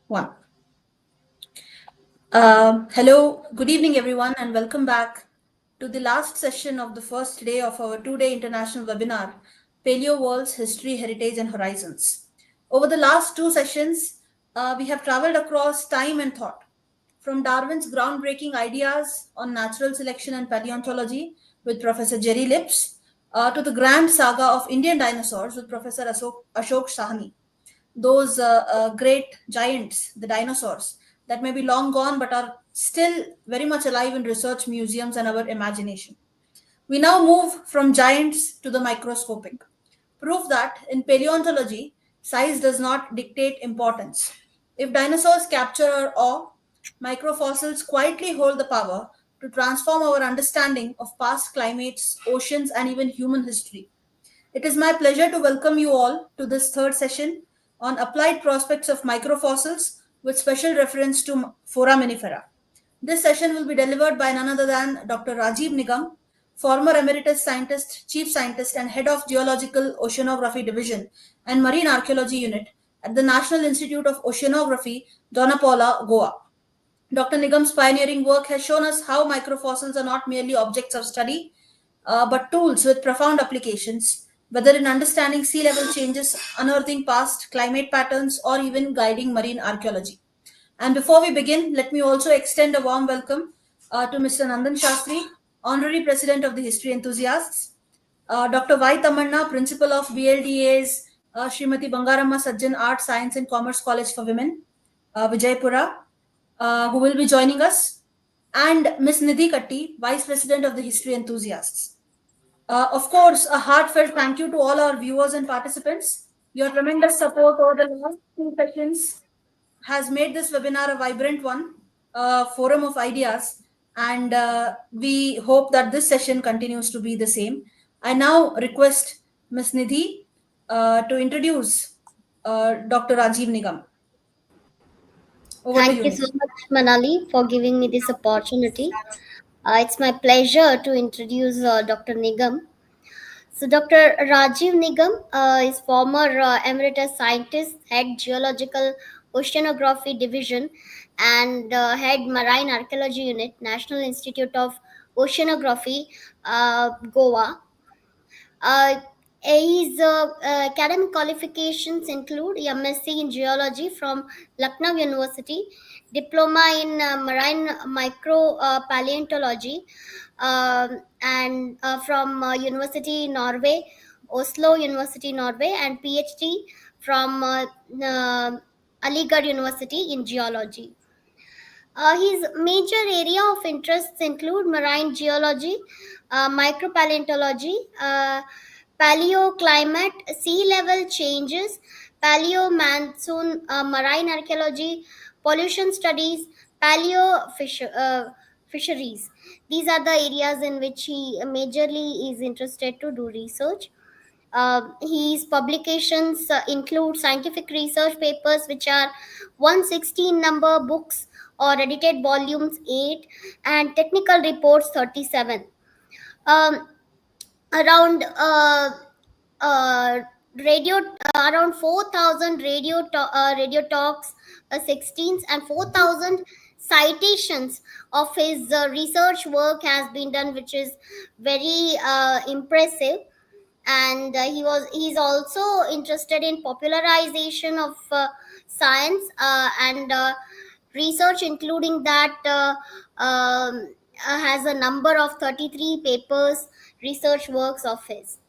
One. Hello, good evening, everyone, and welcome back to the last session of the first day of our two-day international webinar, Paleo World's History, Heritage, and Horizons. Over the last two sessions, we have traveled across time and thought, from Darwin's groundbreaking ideas on natural selection and paleontology with Professor Jerry Lips, to the grand saga of Indian dinosaurs with Professor Ashok Sahni, those great giants, the dinosaurs, that may be long gone but are still very much alive in research museums and our imagination. We now move from giants to the microscopic. Proof that in paleontology, size does not dictate importance. If dinosaurs capture our awe, microfossils quietly hold the power to transform our understanding of past climates, oceans, and even human history. It is my pleasure to welcome you all to this third session on applied prospects of microfossils with special reference to foraminifera. This session will be delivered by none other than Dr. Rajiv Nigam, former emeritus scientist, chief scientist, and head of Geological Oceanography Division and Marine Archaeology Unit at the National Institute of Oceanography, Donapaula, Goa. Dr. Nigam's pioneering work has shown us how microfossils are not merely objects of study, but tools with profound applications, whether in understanding sea level changes, unearthing past climate patterns, or even guiding marine archaeology. And before we begin, let me also extend a warm welcome to Mr. Nandan Shastri, Honorary President of the History Enthusiasts, Dr. Y. Tamanna, Principal of BLDA's Srimati Bangaramma Sajjan Art, Science and Commerce College for Women, Vijaypura, who will be joining us, and Ms. Nidhi Katti, Vice President of the History Enthusiasts. Of course, a heartfelt thank you to all our viewers and participants. Your tremendous support over the last two sessions has made this webinar a vibrant one, a forum of ideas, and we hope that this session continues to be the same. I now request Ms. Nidhi to introduce Dr. Rajiv Nigam. Over to Thank you, you so Nidhi. much, Manali, for giving me this opportunity. It's my pleasure to introduce Dr. Nigam. So, Dr. Rajiv Nigam is former emeritus scientist, head geological oceanography division, and head marine archaeology unit, National Institute of Oceanography, Goa. Uh, his academic qualifications include MSc in Geology from Lucknow University, Diploma in Marine Micropaleontology, and from University Norway, Oslo University Norway, and PhD from Aligarh University in Geology. His major area of interests include marine geology, micropaleontology, paleoclimate, sea level changes, paleo monsoon, marine archaeology, pollution studies, fisheries. These are the areas in which he majorly is interested to do research. His publications include scientific research papers, which are 116 number books or edited volumes 8, and technical reports 37. Um, around uh, radio Around 4,000 radio talks, 16s, and 4,000 citations of his research work has been done, which is very impressive. And he's also interested in popularization of science and research, including that has a number of 33 papers, research works of his.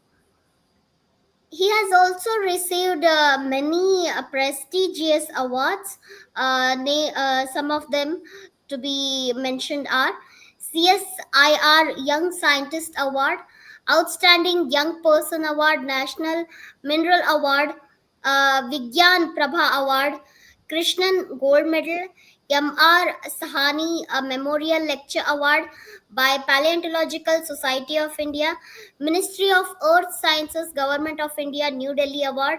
He has also received many prestigious awards. Some of them to be mentioned are CSIR Young Scientist Award, Outstanding Young Person Award, National Mineral Award, Vigyan Prabha Award, Krishnan Gold Medal, M.R. Sahani Memorial Lecture Award by Paleontological Society of India, Ministry of Earth Sciences, Government of India, New Delhi Award,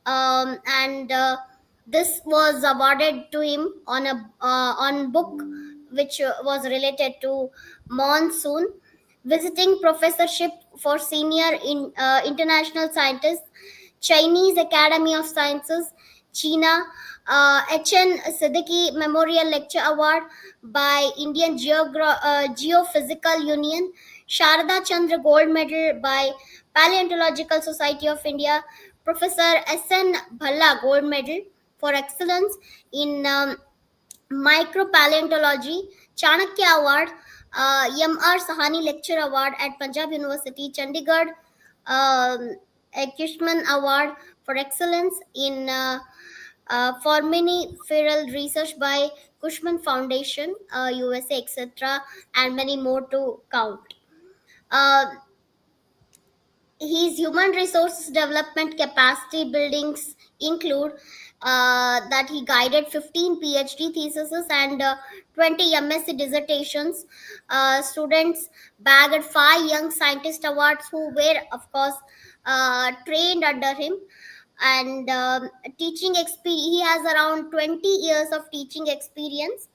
and this was awarded to him on a on book which was related to Monsoon. Visiting professorship for senior in international scientists, Chinese Academy of Sciences, China. H.N. Siddiqui Memorial Lecture Award by Indian Geophysical Union. Sharada Chandra Gold Medal by Paleontological Society of India. Professor S.N. Bhalla Gold Medal for excellence in micropaleontology. Chanakya Award. M.R. Sahani Lecture Award at Punjab University, Chandigarh. um, a Cushman Award for excellence in foraminiferal research by Cushman Foundation, USA, etc., and many more to count. Uh, his human resources development capacity buildings include that he guided 15 PhD theses and 20 MSc dissertations. Students bagged 5 Young Scientist Awards who were, of course, trained under him. And he has around 20 years of teaching experience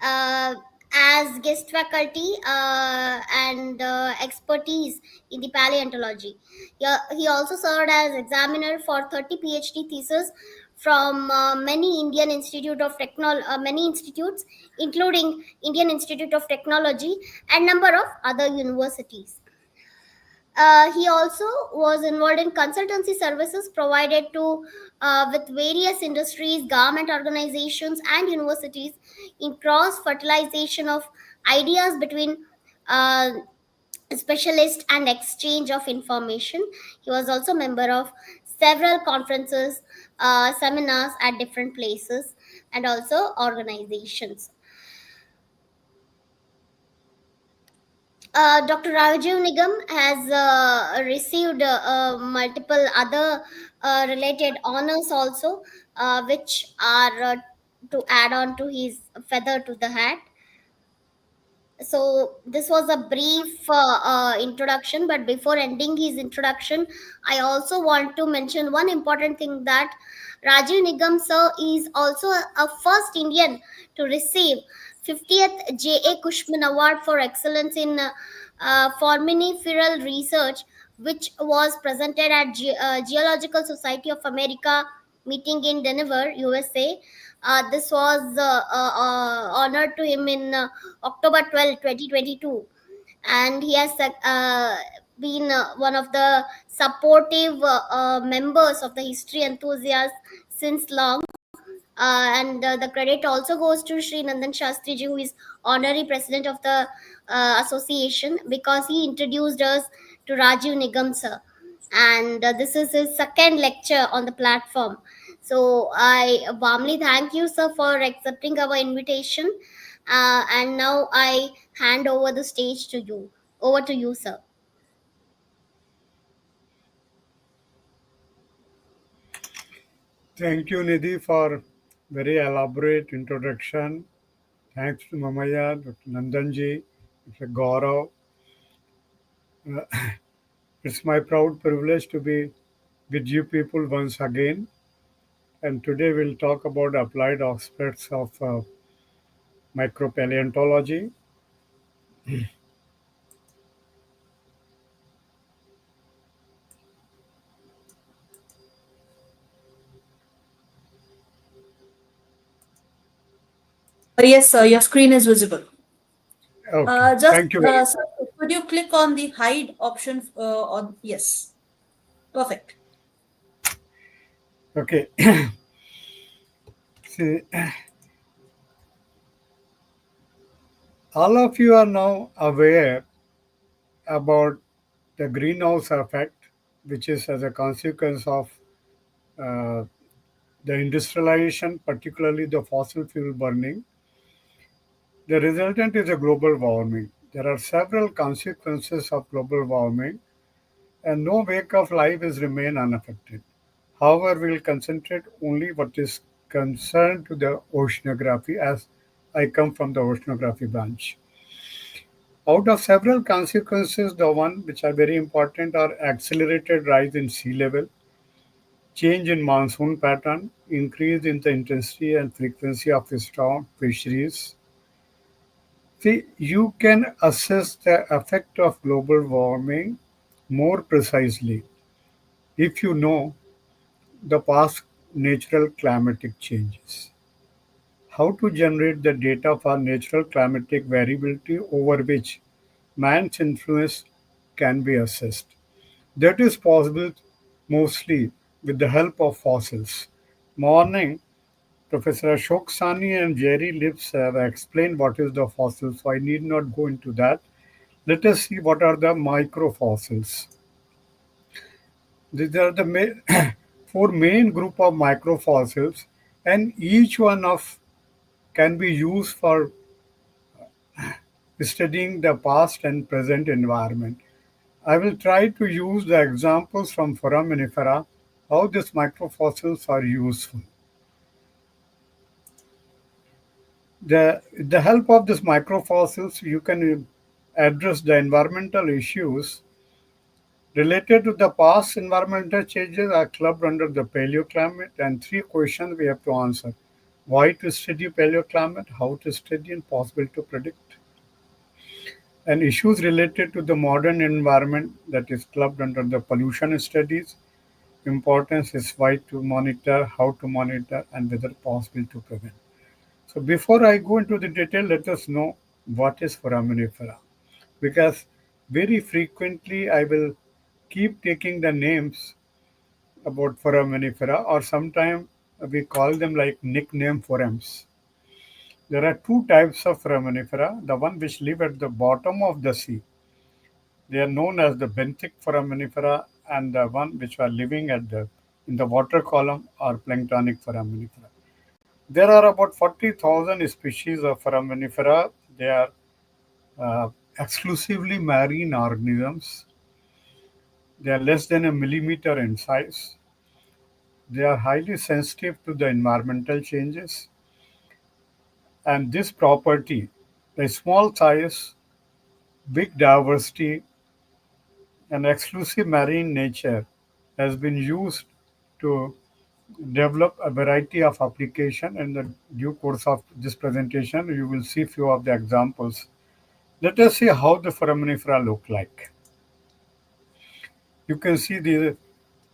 uh, as guest faculty and expertise in the paleontology. He also served as examiner for 30 PhD theses from many institutes, including Indian Institute of Technology and number of other universities. He also was involved in consultancy services provided to with various industries, government organizations, and universities in cross fertilization of ideas between uh, specialists and exchange of information. He was also member of several conferences, seminars at different places, and also organizations. Dr. Rajiv Nigam has received multiple other related honors also, which are to add on to his feather to the hat. So this was a brief introduction, but before ending his introduction, I also want to mention one important thing, that Rajiv Nigam sir is also a first Indian to receive 50th J.A. Cushman Award for excellence in foraminiferal research, which was presented at Geological Society of America meeting in Denver, USA. This was honored to him in October 12, 2022, and he has been one of the supportive members of the history enthusiasts since long. And the credit also goes to Sri Nandan Shastriji, who is honorary president of the association, because he introduced us to Rajiv Nigam sir. And this is his second lecture on the platform. So I warmly thank you, sir, for accepting our invitation. And now I hand over the stage to you. Over to you, sir. Thank you, Nidhi, for very elaborate introduction. Thanks to Mamaya, Dr. Nandanji, Dr. Gaurav. It's my proud privilege to be with you people once again. And today we'll talk about applied aspects of micropaleontology. Yes, sir, your screen is visible. Okay, Just, thank you very sir, could you click on the hide option on, yes, perfect. much. Okay, see, all of you are now aware about the greenhouse effect, which is as a consequence of uh, the industrialization, particularly the fossil fuel burning. The resultant is a global warming. There are several consequences of global warming, and no wake of life is remain unaffected. However, we will concentrate only what is concerned to the oceanography, as I come from the oceanography branch. Out of several consequences, the one which are very important are accelerated rise in sea level, change in monsoon pattern, increase in the intensity and frequency of storm fisheries. See, you can assess the effect of global warming more precisely if you know the past natural climatic changes. How to generate the data for natural climatic variability over which man's influence can be assessed. That is possible mostly with the help of fossils. Morning, Professor Ashok Sani and Jerry Lips have explained what is the fossil, so I need not go into that. Let us see what are the microfossils. These are the four main group of microfossils, and each one of can be used for studying the past and present environment. I will try to use the examples from foraminifera, how these microfossils are useful. The help of these microfossils, you can address the environmental issues related to the past environmental changes are clubbed under the paleoclimate, and three questions we have to answer. Why to study paleoclimate, how to study, and possible to predict. And issues related to the modern environment that is clubbed under the pollution studies. Importance is why to monitor, how to monitor, and whether possible to prevent. So before I go into the detail, let us know what is foraminifera. Because very frequently I will keep taking the names about foraminifera, or sometimes we call them like nickname forams. There are two types of foraminifera, the one which live at the bottom of the sea. They are known as the benthic foraminifera, and the one which are living at the in the water column are planktonic foraminifera. There are about 40,000 species of foraminifera. They are exclusively marine organisms. They are less than a millimeter in size. They are highly sensitive to the environmental changes. And this property, the small size, big diversity, and exclusive marine nature, has been used to develop a variety of application. In the due course of this presentation, you will see few of the examples. Let us see how the foraminifera look like. You can see the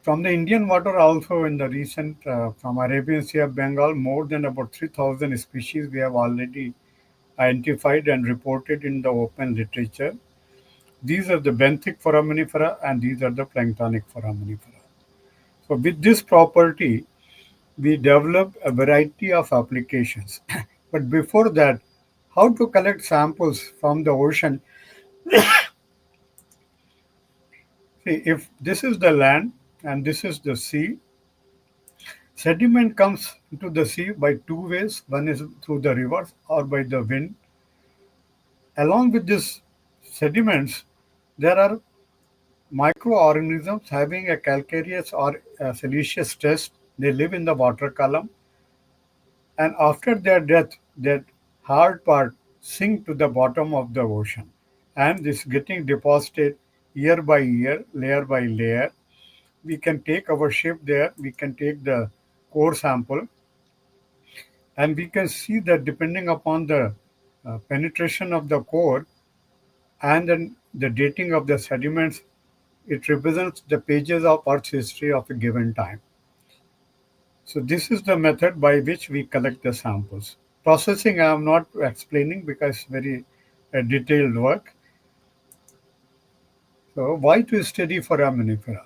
from the Indian water also in the recent from Arabian Sea of Bengal, more than about 3,000 species we have already identified and reported in the open literature. These are the benthic foraminifera and these are the planktonic foraminifera. So with this property, we develop a variety of applications. But before that, how to collect samples from the ocean? See, if this is the land and this is the sea, sediment comes into the sea by two ways. One is through the rivers or by the wind. Along with these sediments, there are microorganisms having a calcareous or a siliceous test. They live in the water column, and after their death, that hard part sink to the bottom of the ocean, and this getting deposited year by year, layer by layer. We can take our ship there. We can take the core sample, and we can see that depending upon the penetration of the core and then the dating of the sediments, it represents the pages of Earth's history of a given time. So this is the method by which we collect the samples. Processing I am not explaining because it's very detailed work. So why to study foraminifera?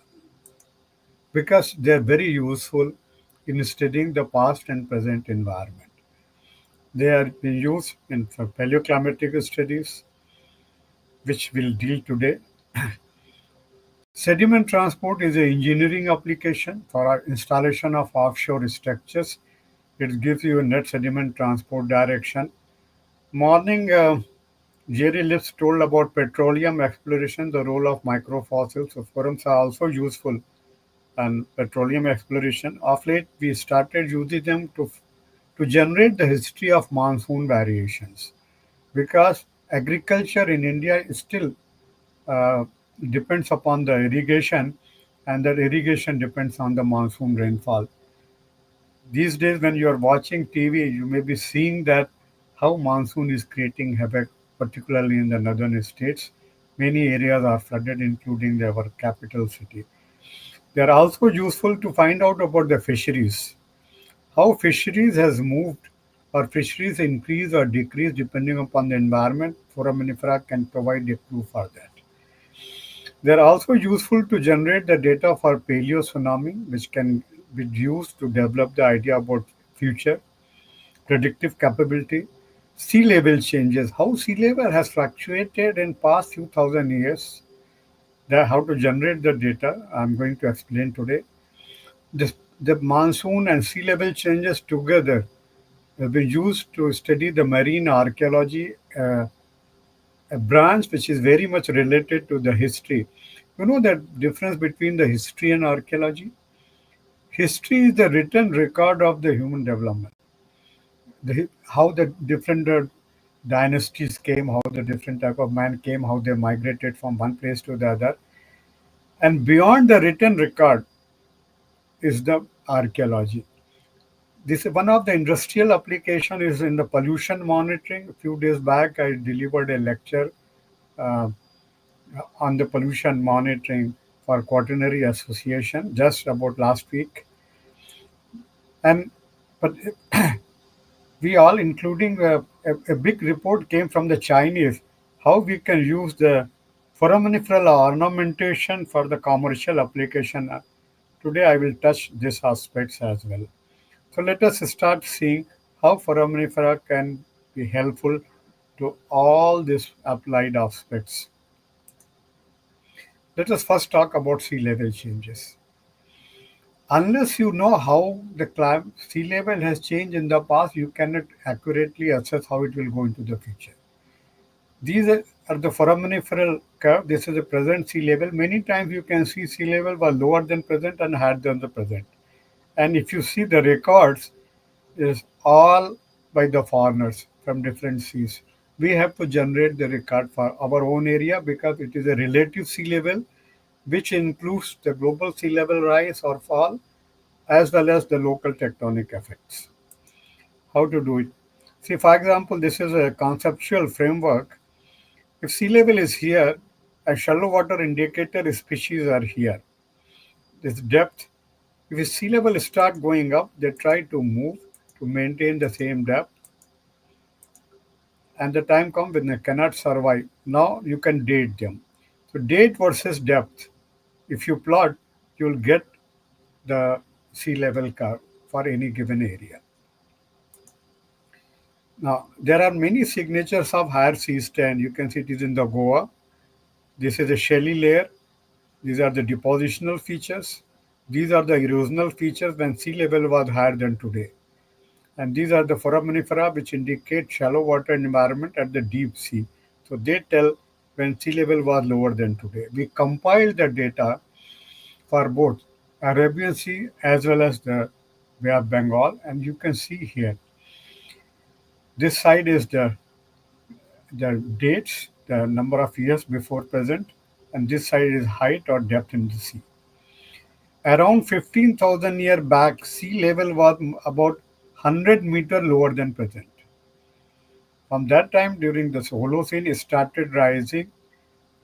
Because they are very useful in studying the past and present environment. They are being used in for paleoclimatic studies, which we'll deal today. Sediment transport is an engineering application for our installation of offshore structures. It gives you a net sediment transport direction. Morning, Jerry Lips told about petroleum exploration, the role of microfossils. So forums are also useful in petroleum exploration. Of late, we started using them to generate the history of monsoon variations because agriculture in India is still uh, depends upon the irrigation, and that irrigation depends on the monsoon rainfall. These days, when you are watching TV, you may be seeing that how monsoon is creating havoc, particularly in the northern states. Many areas are flooded, including our capital city. They are also useful to find out about the fisheries. How fisheries has moved or fisheries increase or decrease depending upon the environment, foraminifera can provide a clue for that. They are also useful to generate the data for paleo tsunami, which can be used to develop the idea about future predictive capability. Sea level changes, how sea level has fluctuated in past few thousand years. How to generate the data, I'm going to explain today. The monsoon and sea level changes together have been used to study the marine archaeology, a branch which is very much related to the history. You know the difference between the history and archaeology? History is the written record of the human development, how the different dynasties came, how the different type of man came, how they migrated from one place to the other. And beyond the written record is the archaeology. This is one of the industrial application is in the pollution monitoring. A few days back, I delivered a lecture uh, on the pollution monitoring for Quaternary Association just about last week. And but we all, including a big report came from the Chinese, how we can use the foraminiferal ornamentation for the commercial application. Today, I will touch these aspects as well. So let us start seeing how foraminifera can be helpful to all these applied aspects. Let us first talk about sea level changes. Unless you know how the sea level has changed in the past, you cannot accurately assess how it will go into the future. These are the foraminiferal curve. This is the present sea level. Many times you can see sea level was lower than present and higher than the present. And if you see the records, is all by the foreigners from different seas. We have to generate the record for our own area because it is a relative sea level, which includes the global sea level rise or fall, as well as the local tectonic effects. How to do it? See, for example, this is a conceptual framework. If sea level is here, a shallow water indicator species are here. This depth. If sea level start going up, they try to move to maintain the same depth, and the time comes when they cannot survive. Now you can date them. So date versus depth. If you plot, you'll get the sea level curve for any given area. Now there are many signatures of higher sea stand. You can see it is in the Goa. This is a shelly layer. These are the depositional features. These are the erosional features when sea level was higher than today. And these are the foraminifera which indicate shallow water environment at the deep sea. So they tell when sea level was lower than today. We compiled the data for both Arabian Sea as well as the Bay of Bengal, and you can see here. This side is the dates, the number of years before present, and this side is height or depth in the sea. Around 15,000 years back, sea level was about 100 meter lower than present. From that time, during the Holocene, it started rising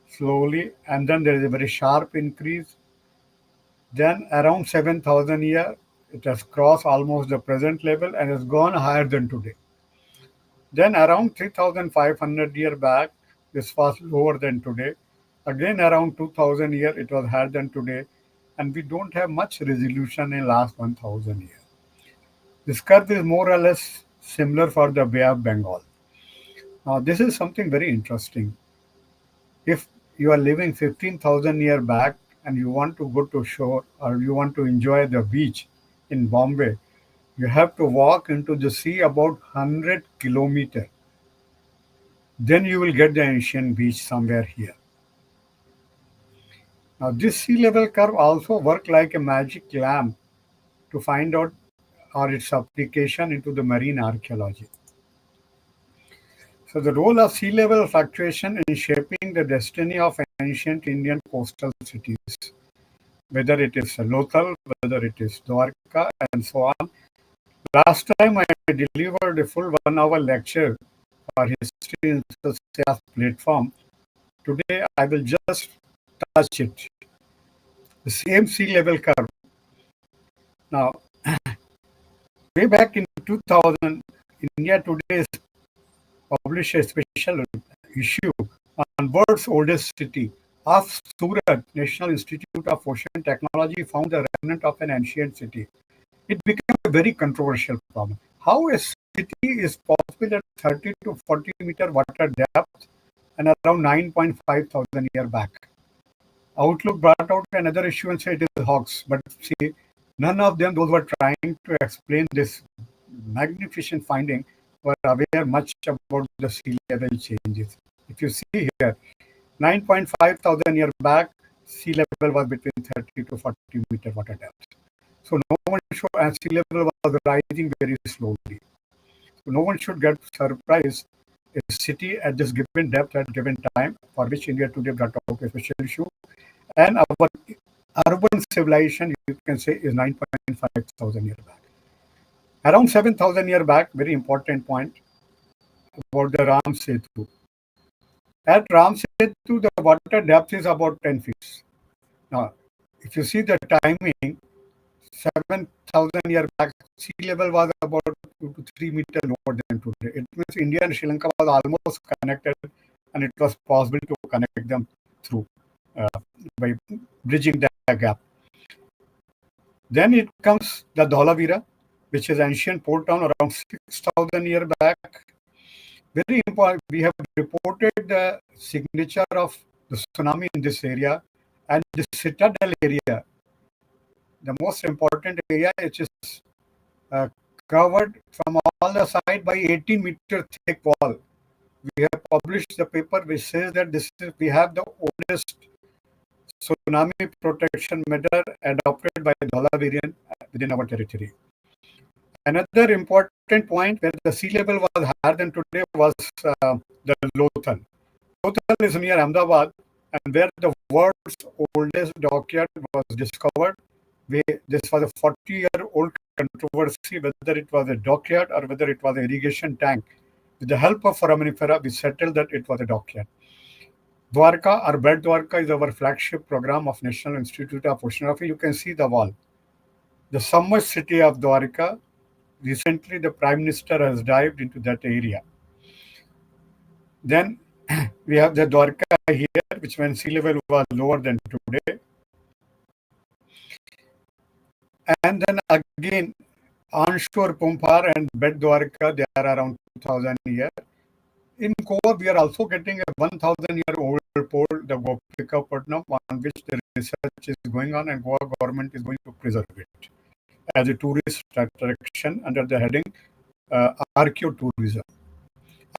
slowly, and then there is a very sharp increase. Then, around 7,000 years, it has crossed almost the present level and has gone higher than today. Then, around 3,500 years back, this was lower than today. Again, around 2,000 years, it was higher than today, and we don't have much resolution in last 1,000 years. This curve is more or less similar for the Bay of Bengal. Now, this is something very interesting. If you are living 15,000 years back and you want to go to shore or you want to enjoy the beach in Bombay, you have to walk into the sea about 100 kilometers. Then you will get the ancient beach somewhere here. Now, this sea level curve also work like a magic lamp to find out or its application into the marine archaeology. So, the role of sea level fluctuation in shaping the destiny of ancient Indian coastal cities, whether it is Lothal, whether it is Dwarka, and so on. Last time I delivered a full 1 hour lecture for history in the platform. Today I will just touch it. The same sea level curve. Now, Way back in 2000, India Today published a special issue on world's oldest city. Of Surat, National Institute of Ocean Technology found the remnant of an ancient city. It became a very controversial problem. How a city is possible at 30 to 40-meter water depth and around 9.5 thousand years back? Outlook brought out another issue and said it is hoax. But see, none of them, those who were trying to explain this magnificent finding, were aware much about the sea level changes. If you see here, 9.5 thousand years back, sea level was between 30 to 40 meter water depth. So no one should, and sea level was rising very slowly. So no one should get surprised. A city at this given depth at given time, for which India Today brought out a special issue, and our urban civilization, you can say, is 9.5 thousand years back. Around 7,000 years back, very important point about the Ram Setu. At Ram Setu, the water depth is about 10 feet. Now, if you see the timing, 7,000 years back, sea level was about 2 to 3 meters lower than today. It means India and Sri Lanka was almost connected, and it was possible to connect them through by bridging that gap. Then it comes the Dholavira, which is ancient port town around 6,000 years back. Very important. We have reported the signature of the tsunami in this area, and the citadel area, the most important area, which is covered from all the side by 18-meter thick wall. We have published the paper which says that we have the oldest tsunami protection measure adopted by Dholavirian within our territory. Another important point where the sea level was higher than today was the Lothal. Lothal is near Ahmedabad, and where the world's oldest dockyard was discovered. This was a 40-year-old controversy whether it was a dockyard or whether it was an irrigation tank. With the help of foraminifera, we settled that it was a dockyard. Dwarka or Bed Dwarka is our flagship program of National Institute of Oceanography. You can see the wall. The submerged city of Dwarka, recently the Prime Minister has dived into that area. Then we have the Dwarka here, which when sea level was lower than today. And then again, onshore Pumpar and Bed Dwarka, they are around 2,000 years. In Goa, we are also getting a 1,000-year-old port, the Gopikapatnam, on which the research is going on, and Goa government is going to preserve it as a tourist attraction under the heading archaeotourism.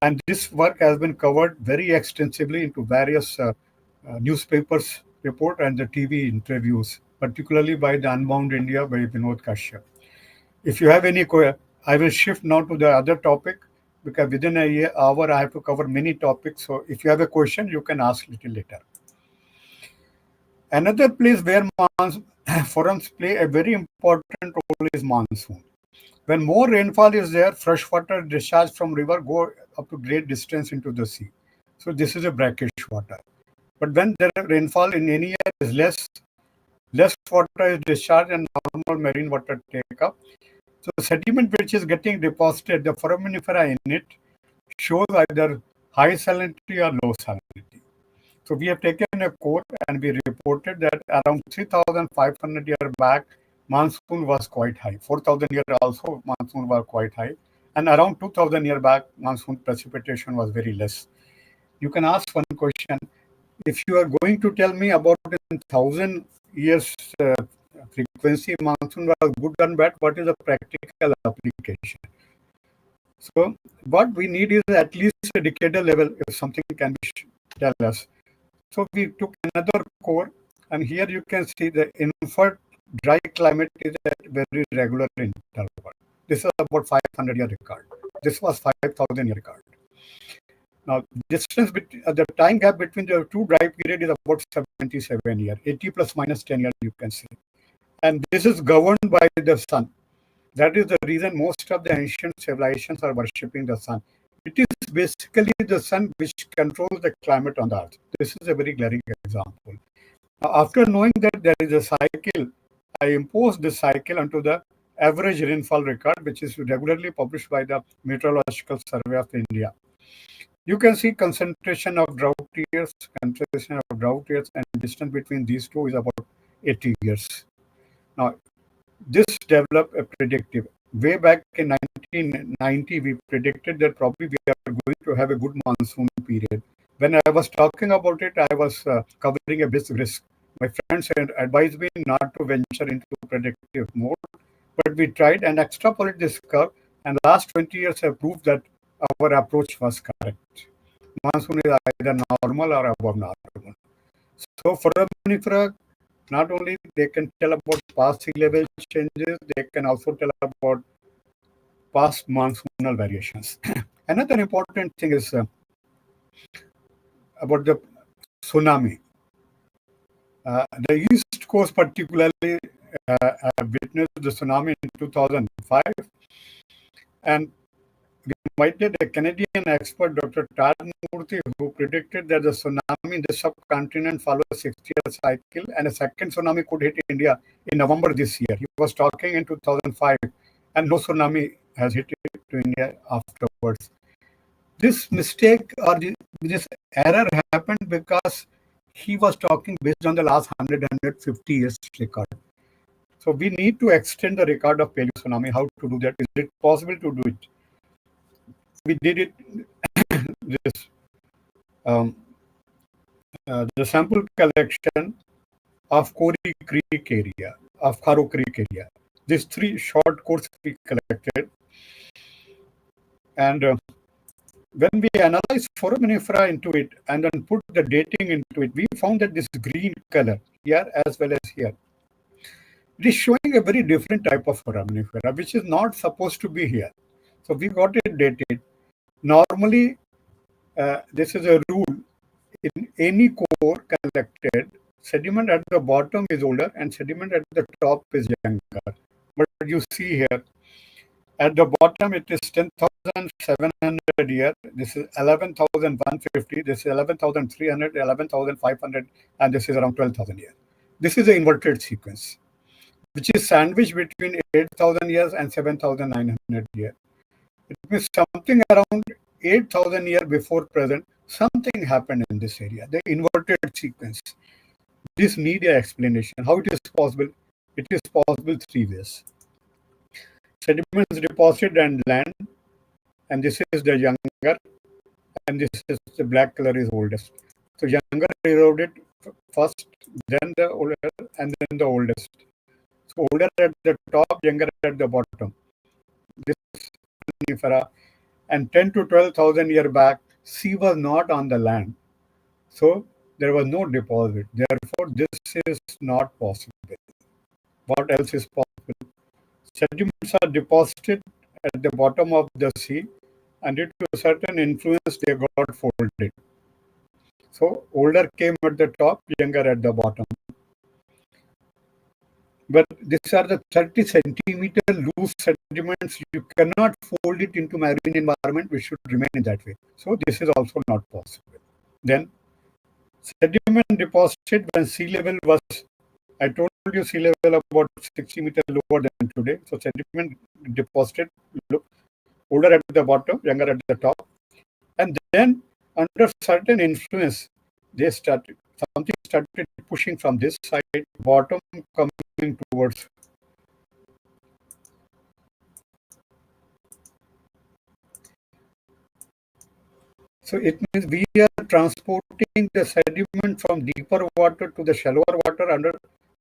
And this work has been covered very extensively into various newspapers report and the TV interviews, particularly by the Unbound India by Vinod Kashyap. If you have any, I will shift now to the other topic, because within an hour I have to cover many topics. So if you have a question, you can ask little later. Another place where forums play a very important role is monsoon. When more rainfall is there, fresh water discharged from river go up to great distance into the sea. So this is a brackish water. But when the rainfall in any year is less water is discharged and normal marine water take up. So the sediment which is getting deposited, the foraminifera in it, shows either high salinity or low salinity. So we have taken a core and we reported that around 3,500 years back, monsoon was quite high. 4,000 years also, monsoon was quite high. And around 2,000 years back, monsoon precipitation was very less. You can ask one question. If you are going to tell me about in 1,000 years frequency monsoon was good and bad, what is the practical application? So what we need is at least a decadal level if something can be tell us. So we took another core, and here you can see the inferred dry climate is at very regular interval. This is about 500 year record. This was 5,000 year record. Now, distance between the time gap between the two dry period is about 77 years, 80 plus minus 10 years, you can see. And this is governed by the sun. That is the reason most of the ancient civilizations are worshipping the sun. It is basically the sun which controls the climate on the earth. This is a very glaring example. Now, after knowing that there is a cycle, I impose this cycle onto the average rainfall record, which is regularly published by the Meteorological Survey of India. You can see concentration of drought years, and distance between these two is about 80 years. Now, this developed a predictive. Way back in 1990, we predicted that probably we are going to have a good monsoon period. When I was talking about it, I was covering a big risk. My friends had advised me not to venture into predictive mode, but we tried and extrapolated this curve, and the last 20 years have proved that our approach was correct. Monsoon is either normal or above normal. So foraminifera, not only they can tell about past sea level changes, they can also tell about past monsoonal variations. Another important thing is about the tsunami. The East Coast particularly witnessed the tsunami in 2005, and we invited a Canadian expert, Dr. Tad Murthy, who predicted that the tsunami in the subcontinent follows a 6-year cycle and a second tsunami could hit India in November this year. He was talking in 2005, and no tsunami has hit to India afterwards. This mistake or this error happened because he was talking based on the last 150 years record. So we need to extend the record of paleo tsunami. How to do that? Is it possible to do it? We did it this the sample collection of Kori Creek area, of Kharo Creek area. These 3 short courses we collected, and when we analyzed foraminifera into it and then put the dating into it, we found that this green color here as well as here, it is showing a very different type of foraminifera, which is not supposed to be here. So we got it dated. Normally, this is a rule. In any core collected, sediment at the bottom is older and sediment at the top is younger. But you see here, at the bottom it is 10,700 year, this is 11,150, this is 11,300, 11,500, and this is around 12,000 years. This is an inverted sequence, which is sandwiched between 8,000 years and 7,900 years. It means something around 8,000 years before present, something happened in this area, the inverted sequence. This needs an explanation. How it is possible? It is possible 3 ways. Sediments deposited and land, and this is the younger, and this is the black color is oldest. So younger eroded first, then the older, and then the oldest. So older at the top, younger at the bottom. This is foraminifera. And 10 to 12,000 years back, sea was not on the land. So there was no deposit. Therefore, this is not possible. What else is possible? Sediments are deposited at the bottom of the sea, and due to a certain influence, they got folded. So older came at the top, younger at the bottom. But these are the 30 centimeter loose sediments. You cannot fold it into marine environment, which should remain in that way. So this is also not possible. Then sediment deposited when sea level was, I told you sea level about 60 meters lower than today. So sediment deposited, look, older at the bottom, younger at the top. And then under certain influence, something started pushing from this side, bottom coming towards. So it means we are transporting the sediment from deeper water to the shallower water under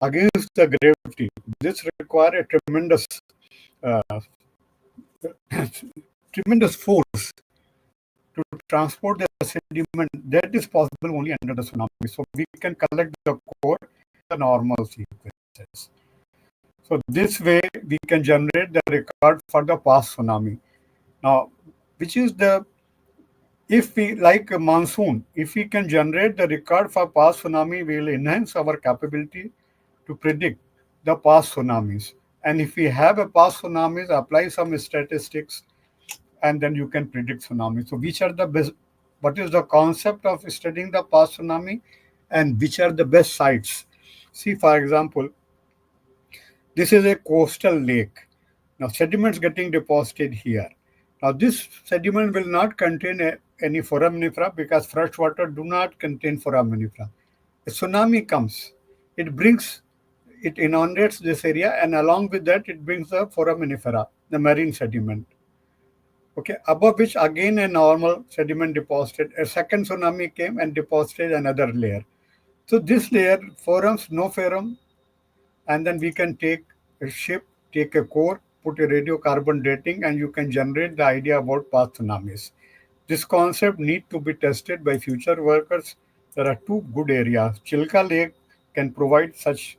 against the gravity. This requires a tremendous force to transport the sediment. That is possible only under the tsunami. So we can collect the core, the normal sequences. So this way we can generate the record for the past tsunami. Now, which is the, if we like a monsoon, if we can generate the record for past tsunami, we will enhance our capability to predict the past tsunamis. And if we have a past tsunamis, apply some statistics, and then you can predict tsunami. So which are the best, what is the concept of studying the past tsunami, and which are the best sites? See, for example, this is a coastal lake. Now sediments getting deposited here. Now this sediment will not contain any foraminifera because fresh water do not contain foraminifera. A tsunami comes, it brings, it inundates this area, and along with that it brings the foraminifera, the marine sediment. Okay, above which again a normal sediment deposited. A second tsunami came and deposited another layer. So this layer forms no forum, and then we can take a ship, take a core, put a radiocarbon dating, and you can generate the idea about past tsunamis. This concept need to be tested by future workers. There are two good areas. Chilka Lake can provide such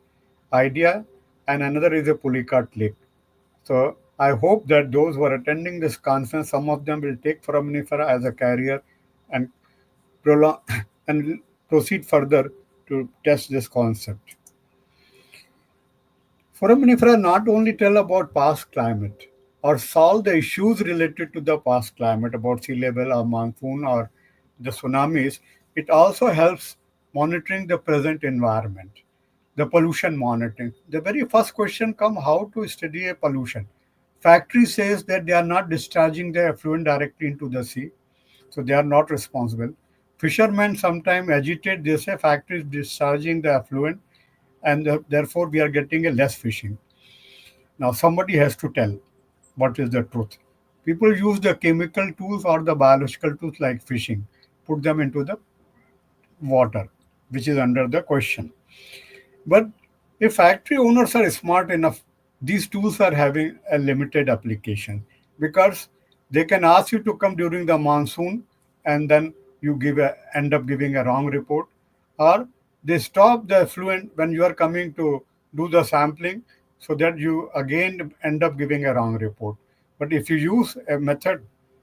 idea, and another is a Pulicat Lake. So I hope that those who are attending this conference, some of them will take foraminifera as a carrier and prolong and proceed further to test this concept. Foraminifera not only tell about past climate or solve the issues related to the past climate about sea level or monsoon or the tsunamis, it also helps monitoring the present environment, the pollution monitoring. The very first question come how to study a pollution. Factory says that they are not discharging the effluent directly into the sea, so they are not responsible. Fishermen sometimes agitate, they say factory is discharging the effluent and therefore we are getting a less fishing. Now somebody has to tell what is the truth. People use the chemical tools or the biological tools like fishing, put them into the water, which is under the question. But if factory owners are smart enough, these tools are having a limited application because they can ask you to come during the monsoon and then you end up giving a wrong report, or they stop the effluent when you are coming to do the sampling so that you again end up giving a wrong report. But if you use a method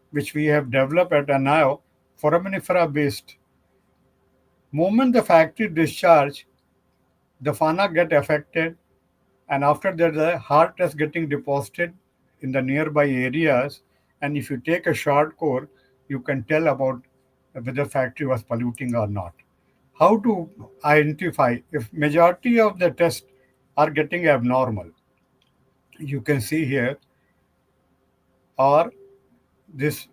which we have developed at ANIO, foraminifera based, moment the factory discharge, the fauna get affected, and after that the hard test getting deposited in the nearby areas, and if you take a short core you can tell about whether factory was polluting or not. How to identify if majority of the tests are getting abnormal, you can see here, or this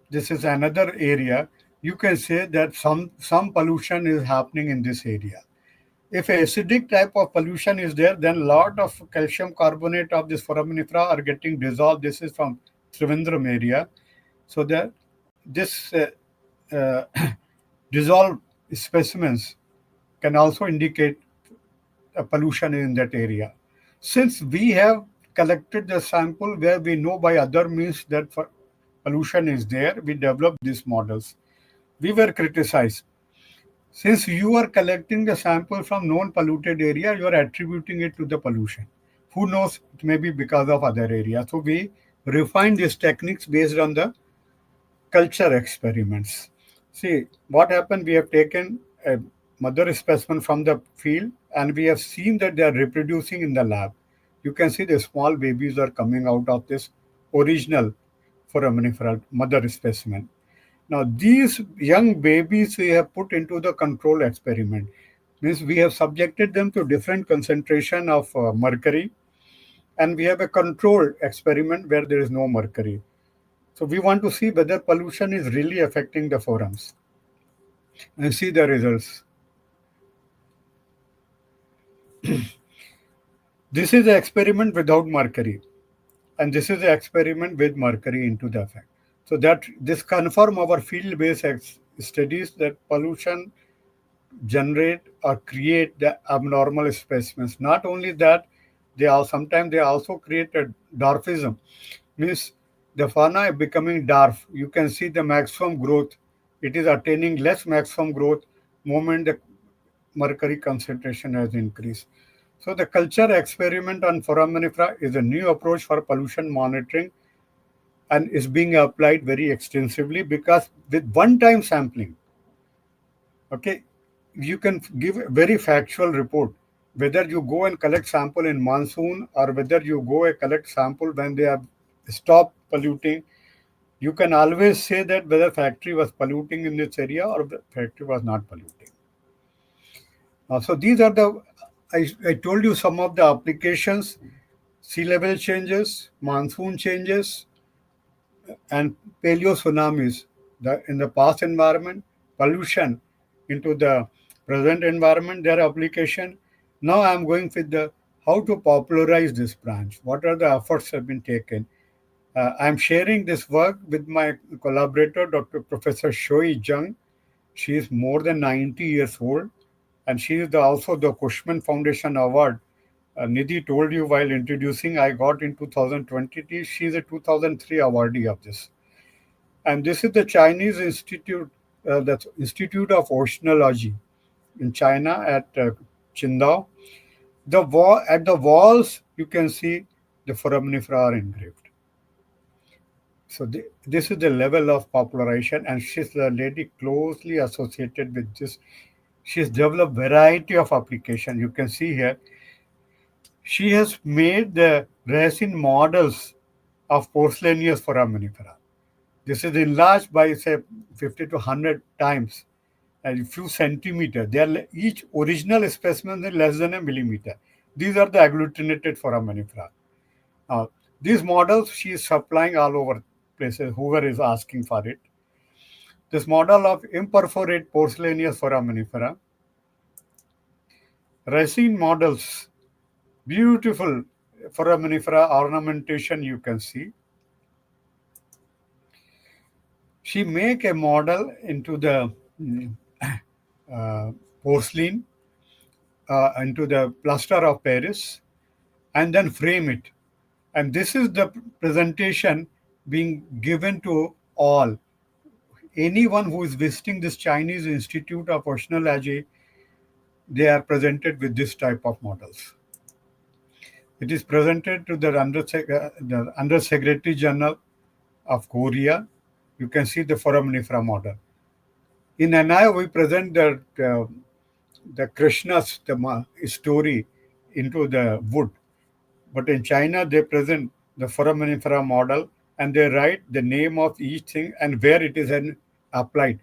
this is another area, you can say that some pollution is happening in this area. If acidic type of pollution is there, then lot of calcium carbonate of this foraminifera are getting dissolved. This is from Trivandrum area. So that this uh, dissolved specimens can also indicate a pollution in that area. Since we have collected the sample where we know by other means that pollution is there, we developed these models. We were criticized. Since you are collecting the sample from known polluted area, you are attributing it to the pollution. Who knows? It may be because of other areas. So we refine these techniques based on the culture experiments. See, what happened? We have taken a mother specimen from the field and we have seen that they are reproducing in the lab. You can see the small babies are coming out of this original foraminifera mother specimen. Now, these young babies we have put into the control experiment. Means we have subjected them to different concentration of mercury, and we have a controlled experiment where there is no mercury. So we want to see whether pollution is really affecting the forums and see the results. This is the experiment without mercury, and this is the experiment with mercury into the effect. So that this confirm our field-based studies that pollution generate or create the abnormal specimens. Not only that, they are sometimes they also create a dwarfism, means the fauna is becoming dwarf. You can see the maximum growth. It is attaining less maximum growth moment the mercury concentration has increased. So the culture experiment on foraminifera is a new approach for pollution monitoring and is being applied very extensively because with one-time sampling, okay, you can give a very factual report whether you go and collect sample in monsoon or whether you go and collect sample when they have stopped polluting. You can always say that whether factory was polluting in this area or the factory was not polluting. So these are the I told you some of the applications. sea level changes, monsoon changes, and paleo tsunamis in the past environment, pollution into the present environment, their application. Now I'm going with the how to popularize this branch. What are the efforts have been taken? I'm sharing this work with my collaborator, Dr. Professor Shui Zhang. She is more than 90 years old, and she is also the Cushman Foundation Award. Nidhi told you while introducing, I got in 2020. She is a 2003 awardee of this. And this is the Chinese Institute, that's Institute of Oceanology in China at Qingdao. At the walls, you can see the foraminifera are engraved. So this is the level of popularization, and she's the lady closely associated with this. She's developed variety of application. You can see here, she has made the resin models of porcelaneous foraminifera. This is enlarged by say 50 to 100 times, a few centimeters. They are each original specimen is less than a millimeter. These are the agglutinated foraminifera. Now, these models she is supplying all over places, whoever is asking for it. This model of imperforate porcelaneous foraminifera, resin models, beautiful foraminifera ornamentation you can see. She make a model into the uh, porcelain, into the plaster of Paris, and then frame it. And this is the presentation being given to all. Anyone who is visiting this Chinese Institute of Oceanology, they are presented with this type of models. It is presented to the Undersecretary General of Korea. You can see the foraminifera model. In NI, we present the Krishna's story into the wood. But in China, they present the foraminifera model and they write the name of each thing and where it is applied.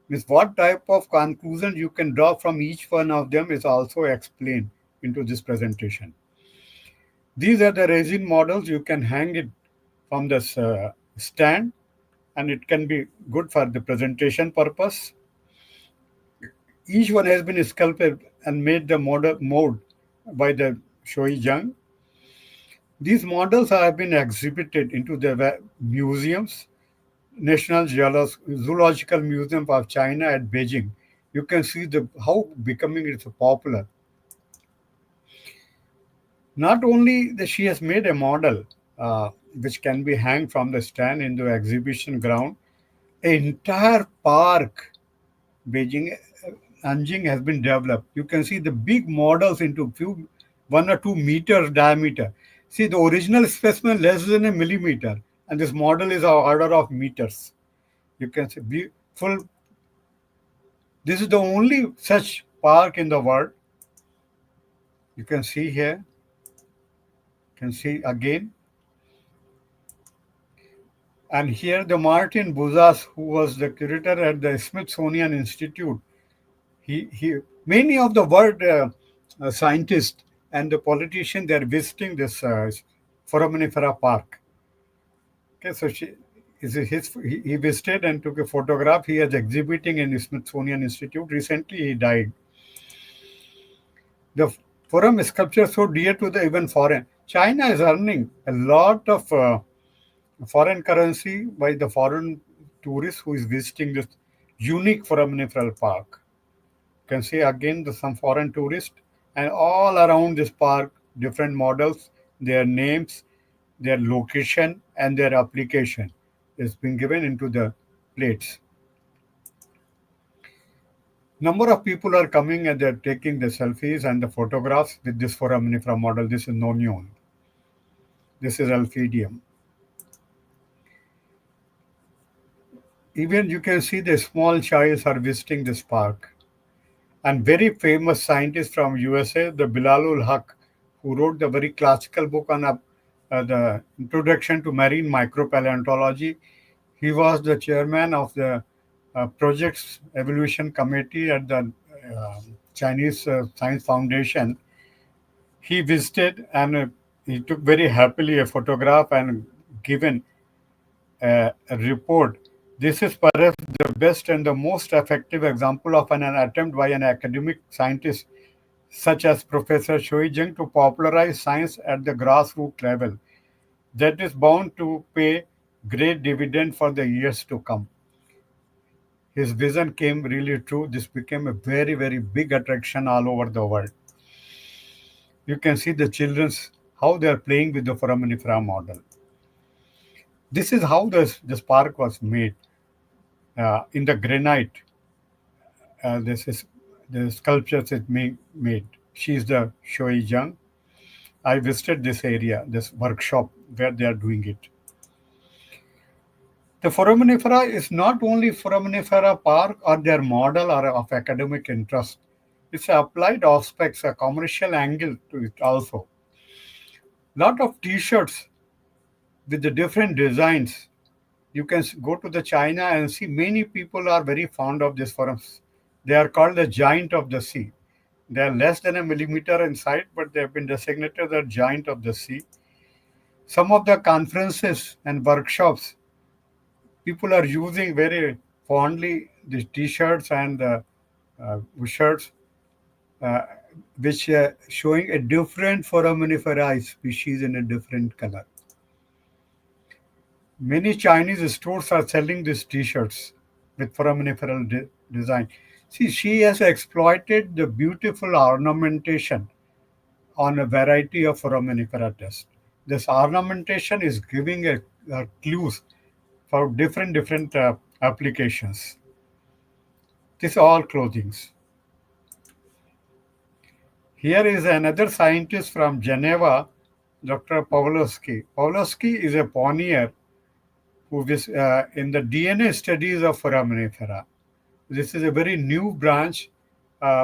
Means what type of conclusion you can draw from each one of them is also explained into this presentation. These are the resin models. You can hang it from this stand and it can be good for the presentation purpose. Each one has been sculpted and made the model mode by the Shui Zhang. These models have been exhibited into the museums, National Zoological Museum of China at Beijing. You can see how becoming it's popular. Not only that she has made a model which can be hanged from the stand in the exhibition ground, an entire park, Beijing, Anjing has been developed. You can see the big models into 1 or 2 meters diameter. See the original specimen less than a millimeter, and this model is our order of meters. You can see full. This is the only such park in the world. You can see here. You can see again. And here the Martin Buzas, who was the curator at the Smithsonian Institute, he many of the world scientists and the politicians, they are visiting this foraminifera park. Okay, so he visited and took a photograph. He is exhibiting in the Smithsonian Institute. Recently, he died. The forum sculpture so dear to the even foreign. China is earning a lot of foreign currency by the foreign tourist who is visiting this unique foraminiferal park. You can see again some foreign tourists and all around this park, different models, their names, their location, and their application is being given into the plates. Number of people are coming and they're taking the selfies and the photographs with this foraminifera model. This is nonion. This is Alphidium. Even you can see the small childs are visiting this park. And very famous scientist from USA, the Bilalul Haq, who wrote the very classical book on the introduction to marine micropaleontology. He was the chairman of the projects evolution committee at the Chinese Science Foundation. He visited and he took very happily a photograph and given a report. This is perhaps the best and the most effective example of an attempt by an academic scientist such as Professor Shui Jing to popularize science at the grassroots level that is bound to pay great dividend for the years to come. His vision came really true. This became a very, very big attraction all over the world. You can see the children's how they are playing with the foraminifera model. This is how this park was made in the granite. This is the sculptures it made. She is the Shui Jiang. I visited this area, this workshop where they are doing it. The foraminifera is not only foraminifera park or their model or of academic interest. It's applied aspects, a commercial angle to it also. Lot of T-shirts with the different designs. You can go to the China and see many people are very fond of these forums. They are called the giant of the sea. They are less than a millimeter in height, but they have been designated the giant of the sea. Some of the conferences and workshops, people are using very fondly the t-shirts and shirts, uh, which showing a different foraminifera species in a different color. Many Chinese stores are selling these t-shirts with foraminiferal design. See, she has exploited the beautiful ornamentation on a variety of foraminifera tests. This ornamentation is giving a clues for different applications. This all clothings. Here is another scientist from Geneva, Dr. Pawlowski. Pawlowski is a pioneer who is in the DNA studies of foraminifera. This is a very new branch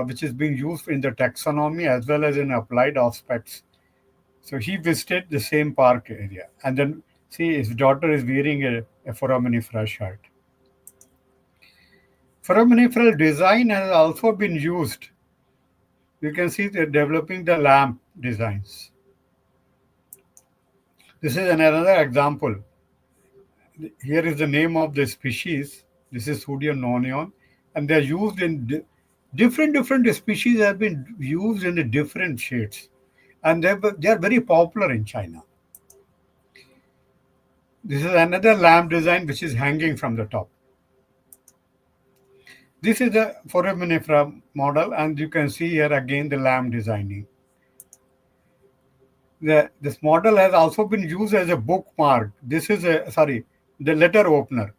which is being used in the taxonomy as well as in applied aspects. So he visited the same park area. And then see his daughter is wearing a foraminifera shirt. Foraminiferal design has also been used. You can see they're developing the lamp designs. This is another example. Here is the name of the species. This is sodium nonion, and they are used in different species have been used in the different shades, and they are very popular in China. This is another lamp design which is hanging from the top. This is the foraminifera model, and you can see here again the lamp designing. This model has also been used as a bookmark. This is the letter opener.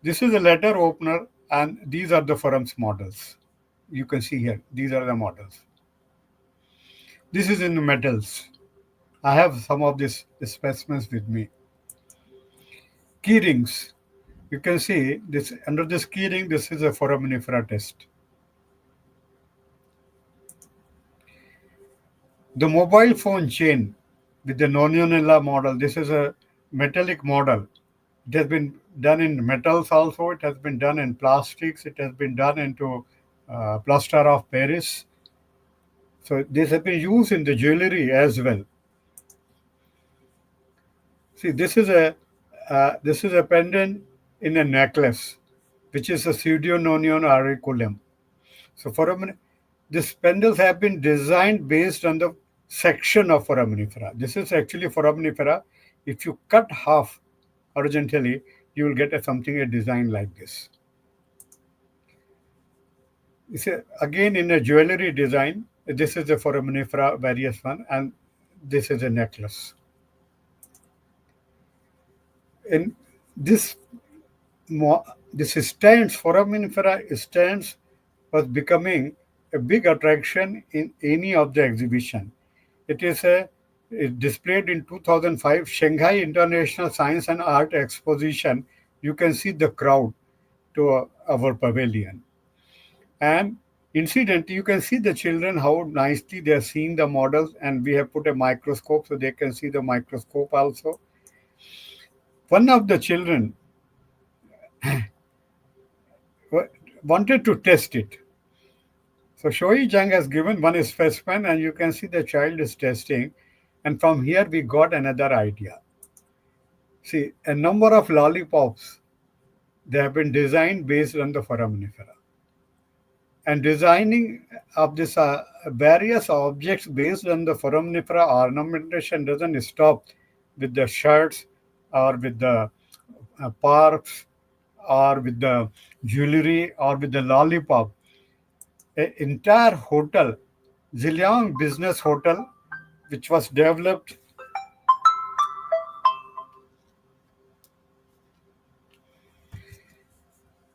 This is a letter opener, and these are the forums models. You can see here, these are the models. This is in the metals. I have some of these specimens with me. Key rings. You can see this under this key ring, this is a foraminifera test. The mobile phone chain with the Nonionella model, this is a metallic model. It has been done in metals also, it has been done in plastics, it has been done into plaster of Paris. So this has been used in the jewelry as well. See, this is a pendant in a necklace, which is a pseudononion auriculum. So these spindles have been designed based on the section of foraminifera. This is actually foraminifera. If you cut half horizontally, you will get a design like this. Again in a jewelry design, this is a foraminifera various one, and this is a necklace. In this this stands foraminifera stands was becoming a big attraction in any of the exhibition. It displayed in 2005 Shanghai International Science and Art Exposition. You can see the crowd to our pavilion. And incidentally, you can see the children how nicely they are seeing the models, and we have put a microscope so they can see the microscope also. One of the children wanted to test it. So Shoei Zhang has given one specimen, and you can see the child is testing. And from here we got another idea. See, a number of lollipops, they have been designed based on the foraminifera. And designing of this various objects based on the foraminifera ornamentation doesn't stop with the shirts or with the parks or with the jewelry or with the lollipop. An entire hotel, Zillion Business Hotel, which was developed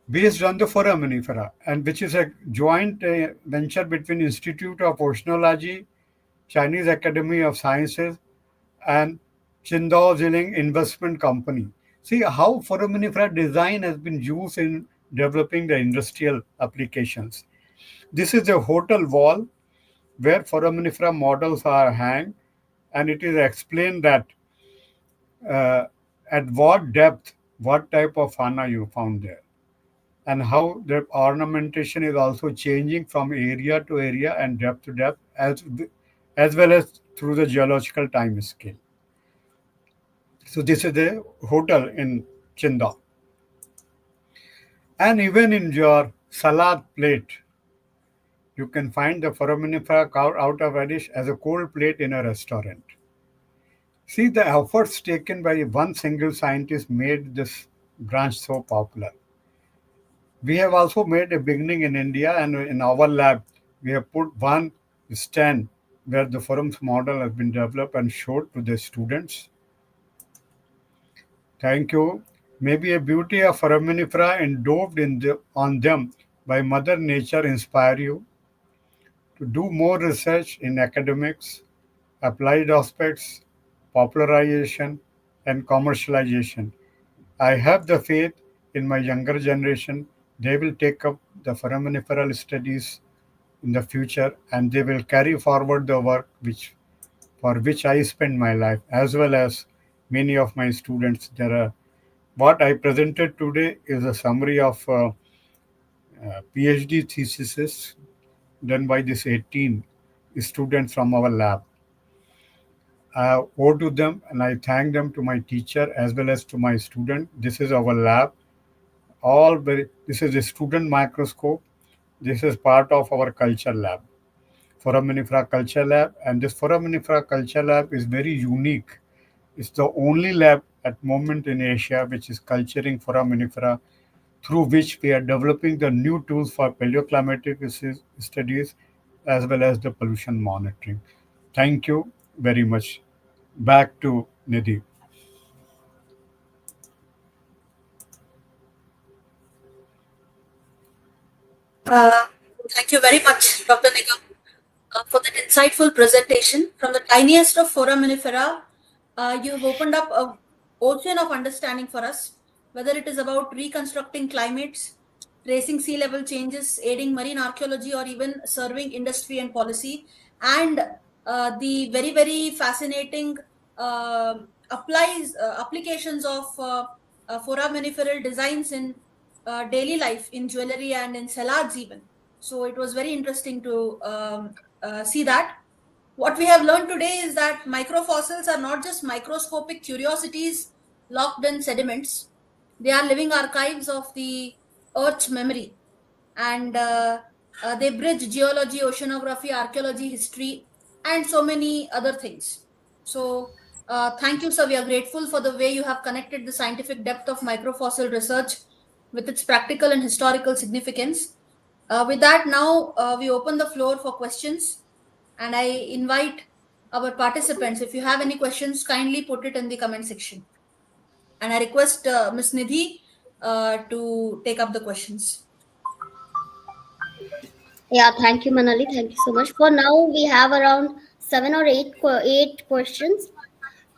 based on the foraminifera, and which is a joint venture between Institute of Oceanology, Chinese Academy of Sciences, and Qingdao Zilling Investment Company. See how foraminifera design has been used in developing the industrial applications. This is a hotel wall where foraminifera models are hanged, and it is explained that uh, at what depth, what type of fauna you found there, and how the ornamentation is also changing from area to area and depth to depth, as well as through the geological time scale. So this is the hotel in Chinda. And even in your salad plate, you can find the foraminifera carved out of a dish as a cold plate in a restaurant. See the efforts taken by one single scientist made this branch so popular. We have also made a beginning in India, and in our lab, we have put one stand where the forum's model has been developed and showed to the students. Thank you. Maybe a beauty of foraminifera endowed on them by Mother Nature inspire you to do more research in academics, applied aspects, popularization, and commercialization. I have the faith in my younger generation. They will take up the foraminiferal studies in the future, and they will carry forward the work for which I spend my life, as well as many of my students. What I presented today is a summary of PhD theses done by these 18 students from our lab. I owe to them and I thank them to my teacher as well as to my student. This is our lab. This is a student microscope. This is part of our culture lab, foraminifera culture lab, and this foraminifera culture lab is very unique. It's the only lab at moment in Asia which is culturing foraminifera, through which we are developing the new tools for paleoclimatic studies as well as the pollution monitoring. Thank you very much. Back to Nidhi. Uh, Thank you very much, Dr. Nigam, for that insightful presentation. From the tiniest of foraminifera, you have opened up a ocean of understanding for us, whether it is about reconstructing climates, tracing sea level changes, aiding marine archaeology, or even serving industry and policy, and the very, very fascinating applications of foraminiferal designs in daily life, in jewelry and in salads even. So it was very interesting to see that. What we have learned today is that microfossils are not just microscopic curiosities locked in sediments, they are living archives of the Earth's memory. And they bridge geology, oceanography, archaeology, history, and so many other things. So, thank you, sir. We are grateful for the way you have connected the scientific depth of microfossil research with its practical and historical significance. With that, now we open the floor for questions, and I invite our participants. If you have any questions, kindly put it in the comment section. And I request Ms. Nidhi to take up the questions. Yeah, thank you, Manali. Thank you so much. For now, we have around seven or eight questions.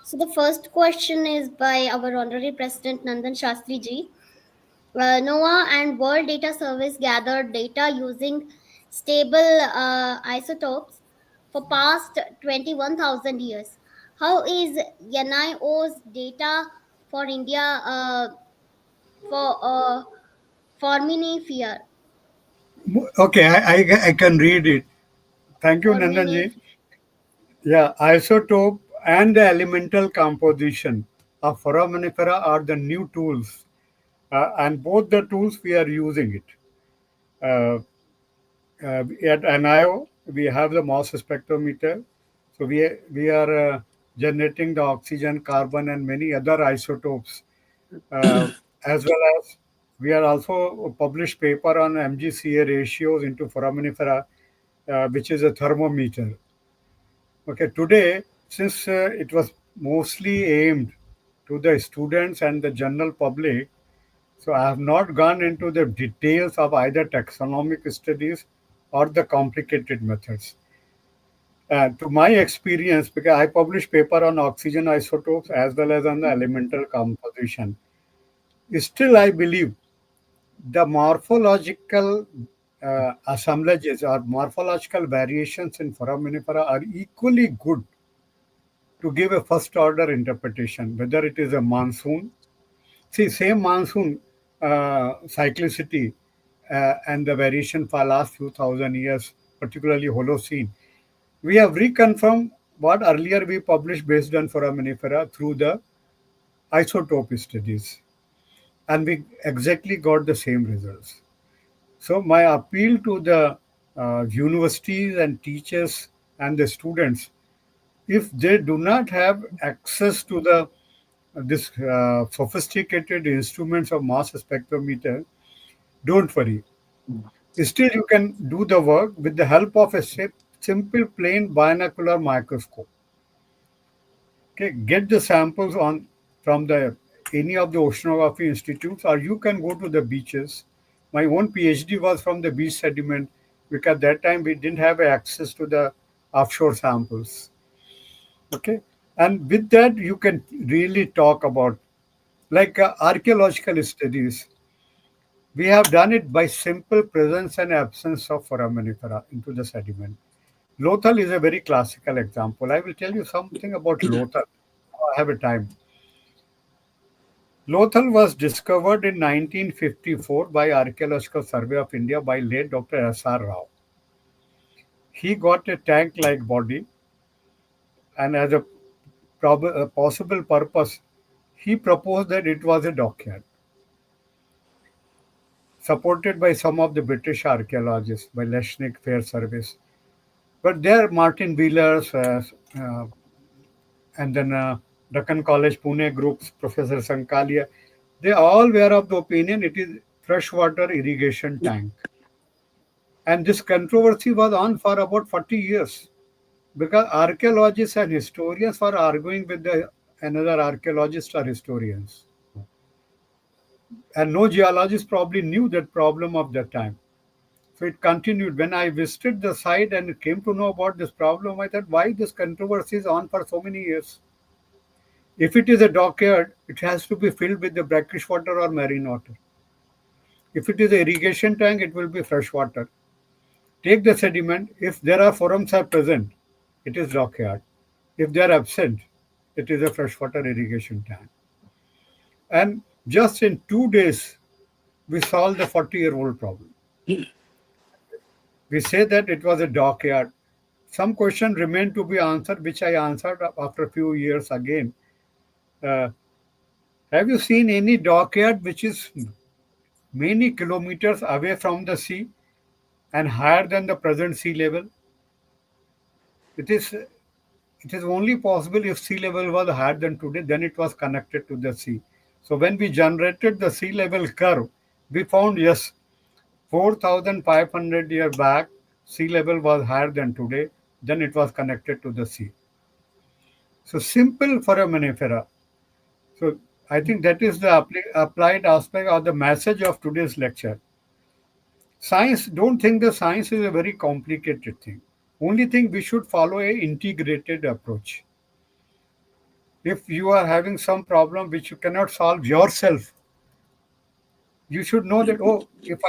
So the first question is by our honorary president Nandan Shastri ji. NOAA and World Data Service gathered data using stable isotopes for past 21,000 years. How is NIO's data for India for foraminifera? Okay, I can read it. Thank you, Nandanji. Foraminifera. Yeah, isotope and the elemental composition of foraminifera are the new tools, and both the tools we are using it. Uh, at NIO, we have the mass spectrometer, so we are generating the oxygen, carbon, and many other isotopes, uh, as well as we are also published paper on MgCa ratios into foraminifera, which is a thermometer. Okay, today, since it was mostly aimed to the students and the general public, so I have not gone into the details of either taxonomic studies or the complicated methods. To my experience, because I published paper on oxygen isotopes as well as on the elemental composition, still I believe the morphological assemblages or morphological variations in foraminifera are equally good to give a first order interpretation, whether it is a monsoon. See, same monsoon cyclicity and the variation for last few thousand years, particularly Holocene. We have reconfirmed what earlier we published based on foraminifera through the isotope studies, and we exactly got the same results. So my appeal to the universities and teachers and the students, if they do not have access to the this sophisticated instruments of mass spectrometer, don't worry. Still, you can do the work with the help of a simple plain binocular microscope. Okay, get the samples on from the any of the oceanography institutes, or you can go to the beaches. My own PhD was from the beach sediment because that time we didn't have access to the offshore samples. Okay, and with that you can really talk about like archaeological studies. We have done it by simple presence and absence of foraminifera into the sediment. Lothal is a very classical example. I will tell you something about Lothal. I have a time. Lothal was discovered in 1954 by Archaeological Survey of India by late Dr. S.R. Rao. He got a tank-like body, and as a possible purpose, he proposed that it was a dockyard, supported by some of the British archaeologists, by Leshnik Fair Service. But there, Martin Wheeler's uh, and then Deccan College Pune groups, Professor Sankalia, they all were of the opinion it is freshwater irrigation tank. And this controversy was on for about 40 years because archaeologists and historians were arguing with the another archaeologists or historians. And no geologist probably knew that problem of that time. So it continued. When I visited the site and came to know about this problem, I thought, why this controversy is on for so many years? If it is a dockyard, it has to be filled with the brackish water or marine water. If it is an irrigation tank, it will be fresh water. Take the sediment. If there are forams are present, it is dockyard. If they are absent, it is a freshwater irrigation tank. And just in 2 days, we solved the 40-year-old problem. We say that it was a dockyard. Some question remained to be answered, which I answered after a few years again. Uh, have you seen any dockyard which is many kilometers away from the sea and higher than the present sea level? It is only possible if sea level was higher than today, then it was connected to the sea. So when we generated the sea level curve, we found yes, 4,500 years back, sea level was higher than today, then it was connected to the sea. So simple foraminifera. So I think that is the applied aspect or the message of today's lecture. Science, don't think the science is a very complicated thing. Only thing we should follow a integrated approach. If you are having some problem which you cannot solve yourself, you should know that oh, if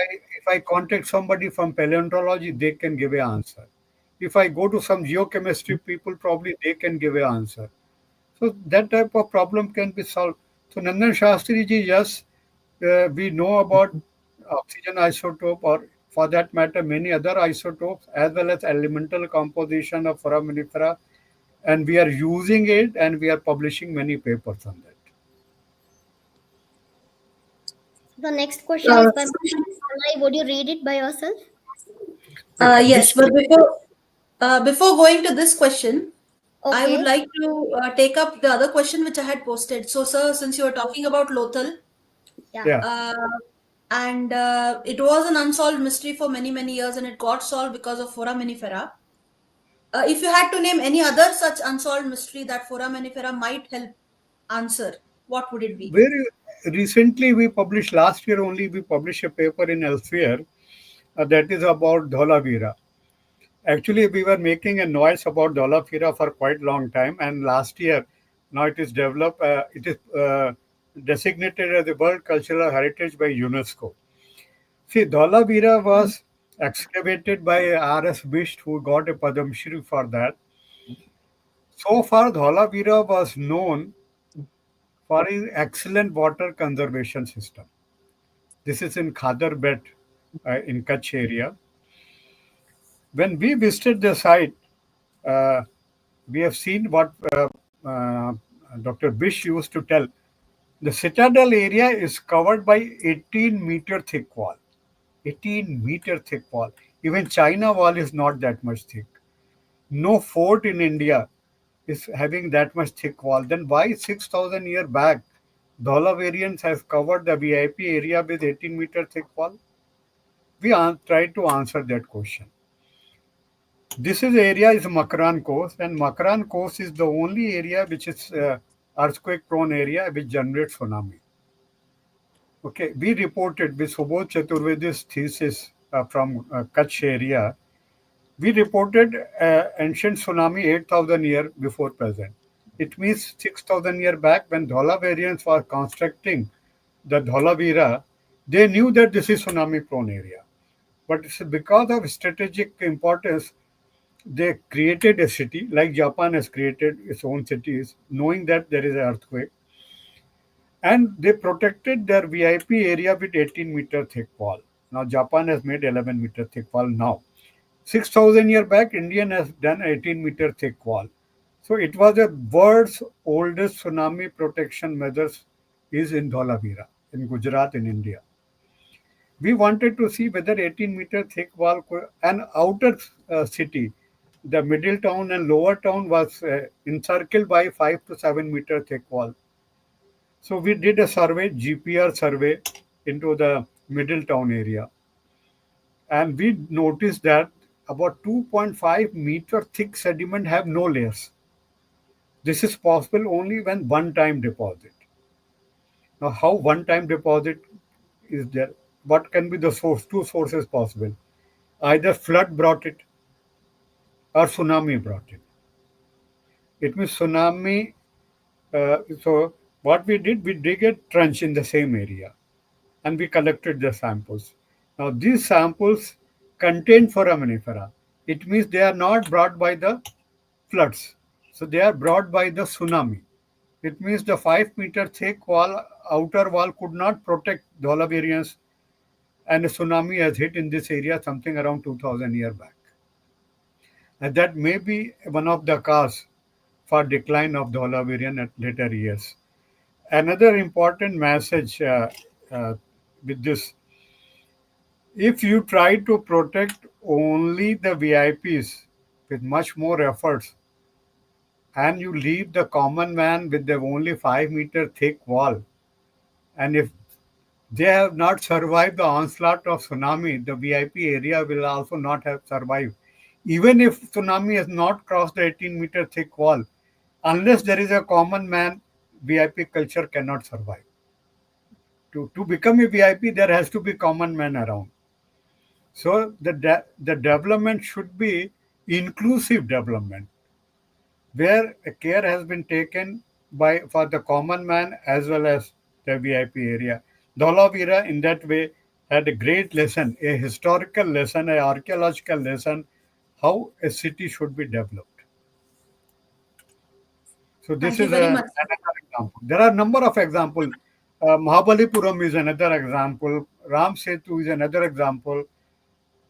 I contact somebody from paleontology, they can give a answer. If I go to some geochemistry people, probably they can give a answer. So that type of problem can be solved. So Nandan Shastri ji, yes, we know about oxygen isotope or for that matter many other isotopes as well as elemental composition of foraminifera. and we are using it, and we are publishing many papers on that. The next question Uh, is by Manai. Would you read it by yourself? Okay, yes, but before going to this question, I would Okay. like to take up the other question which I had posted. So, sir, since you were talking about Lothal, Yeah. yeah. uh, and it was an unsolved mystery for many, many years, and it got solved because of foraminifera. If you had to name any other such unsolved mystery that foraminifera might help answer, what would it be? Very recently, we published last year only. We published a paper in Elsevier that is about Dholavira. Actually, we were making a noise about Dholavira for quite long time, and last year, now it is developed. It is designated as the World Cultural Heritage by UNESCO. See, Dholavira was excavated by R.S. Bisht, who got a Padma Shri for that. So far, Dholavira was known for its excellent water conservation system. This is in Khadar Bet in Kutch area. When we visited the site, uh, we have seen what uh, Dr. Bish used to tell. The citadel area is covered by 18-meter thick wall. 18-meter thick wall. Even China wall is not that much thick. No fort in India is having that much thick wall. Then why 6,000 year back, Dholavarians has covered the VIP area with 18-meter thick wall? We tried to answer that question. This is area is Makran Coast, and Makran Coast is the only area which is earthquake prone area which generates tsunami. Okay, we reported with Subodh Chaturvedi's thesis from Kutch area. We reported ancient tsunami 8,000 years before present. It means 6,000 years back when Dholavarians were constructing the Dholavira, they knew that this is tsunami prone area. But it's because of strategic importance, they created a city like Japan has created its own cities, knowing that there is an earthquake, and they protected their VIP area with 18-meter thick wall. Now Japan has made 11-meter thick wall now. 6,000 years back, Indian has done 18-meter thick wall. So it was the world's oldest tsunami protection measures is in Dholavira in Gujarat in India. We wanted to see whether 18-meter thick wall and outer city, the middle town and lower town was encircled by 5 to 7 meter thick wall. So we did a survey, GPR survey into the middle town area, and we noticed that about 2.5 meter thick sediment have no layers. This is possible only when one time deposit. Now, how one time deposit is there? What can be the source? Two sources possible. Either flood brought it or tsunami brought it. It means tsunami. So what we did, we dig a trench in the same area and we collected the samples. Now these samples contain foraminifera. It means they are not brought by the floods. So they are brought by the tsunami. It means the 5 meter thick wall, outer wall could not protect Dholavarians, and a tsunami has hit in this area something around 2000 years back. And that may be one of the cause for decline of Dholavarian at later years. Another important message uh, with this, if you try to protect only the VIPs with much more efforts and you leave the common man with the only 5 meter thick wall, and if they have not survived the onslaught of tsunami, the VIP area will also not have survived. Even if tsunami has not crossed the 18-meter thick wall, unless there is a common man, VIP culture cannot survive. To become a VIP, there has to be common man around. So the development should be inclusive development, where a care has been taken by for the common man as well as the VIP area. Dholavira in that way had a great lesson, a historical lesson, an archaeological lesson, how a city should be developed. So this Thank you is very much. another example. There are a number of examples. Mahabalipuram is another example. Ram Setu is another example.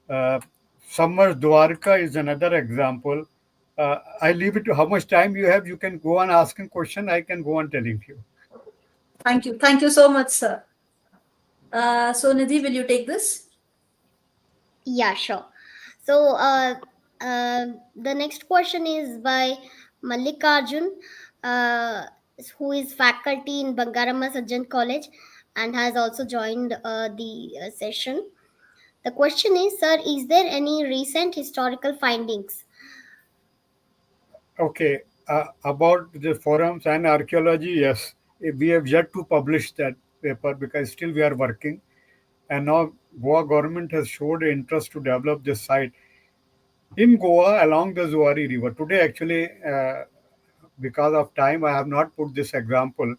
Uh, Samar Dwarka is another example. I leave it to how much time you have. You can go on asking question. I can go on telling you. Thank you. Thank you so much, sir. So, Nidhi, will you take this? Yeah, sure. So, the next question is by Mallikarjun, uh, who is faculty in Bangarama Sajjan College and has also joined the session. The question is, sir, is there any recent historical findings? Okay, about the forums and archaeology, yes, we have yet to publish that paper because still we are working. And now Goa government has showed interest to develop this site in Goa along the Zuari River. Today, actually, because of time, I have not put this example.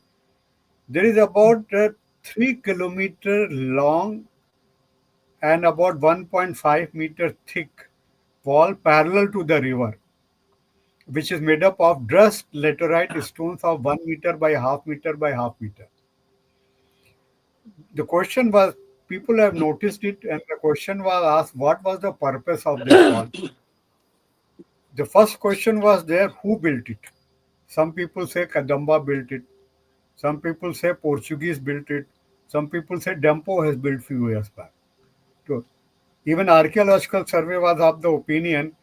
There is about 3 kilometer long and about 1.5 meter thick wall parallel to the river, which is made up of dressed laterite stones of 1 meter by half meter by half meter. The question was, people have noticed it, and the question was asked, what was the purpose of this wall? The first question was there, who built it? Some people say Kadamba built it. Some people say Portuguese built it. Some people say Dempo has built few years back. So even archaeological survey was of the opinion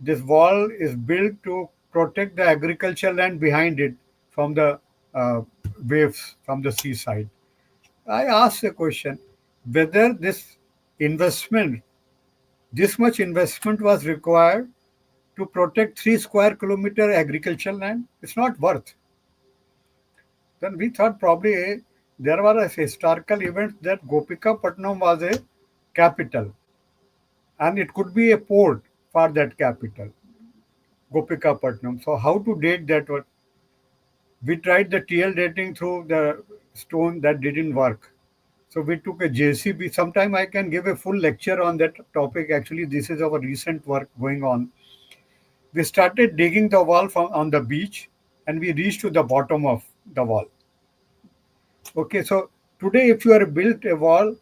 this wall is built to protect the agricultural land behind it from the uh, waves from the seaside. I asked a question whether investment, this much investment was required to protect 3 square kilometer agricultural land. It's not worth. Then we thought probably there were a historical event that Gopika Patnam was a capital and it could be a port for that capital, Gopika Patnam. So how to date that? We tried the TL dating through the stone that didn't work. So we took a JCB. Sometime I can give a full lecture on that topic. Actually, this is our recent work going on. We started digging the wall from on the beach and we reached to the bottom of the wall. Okay, so today if you are built a wall,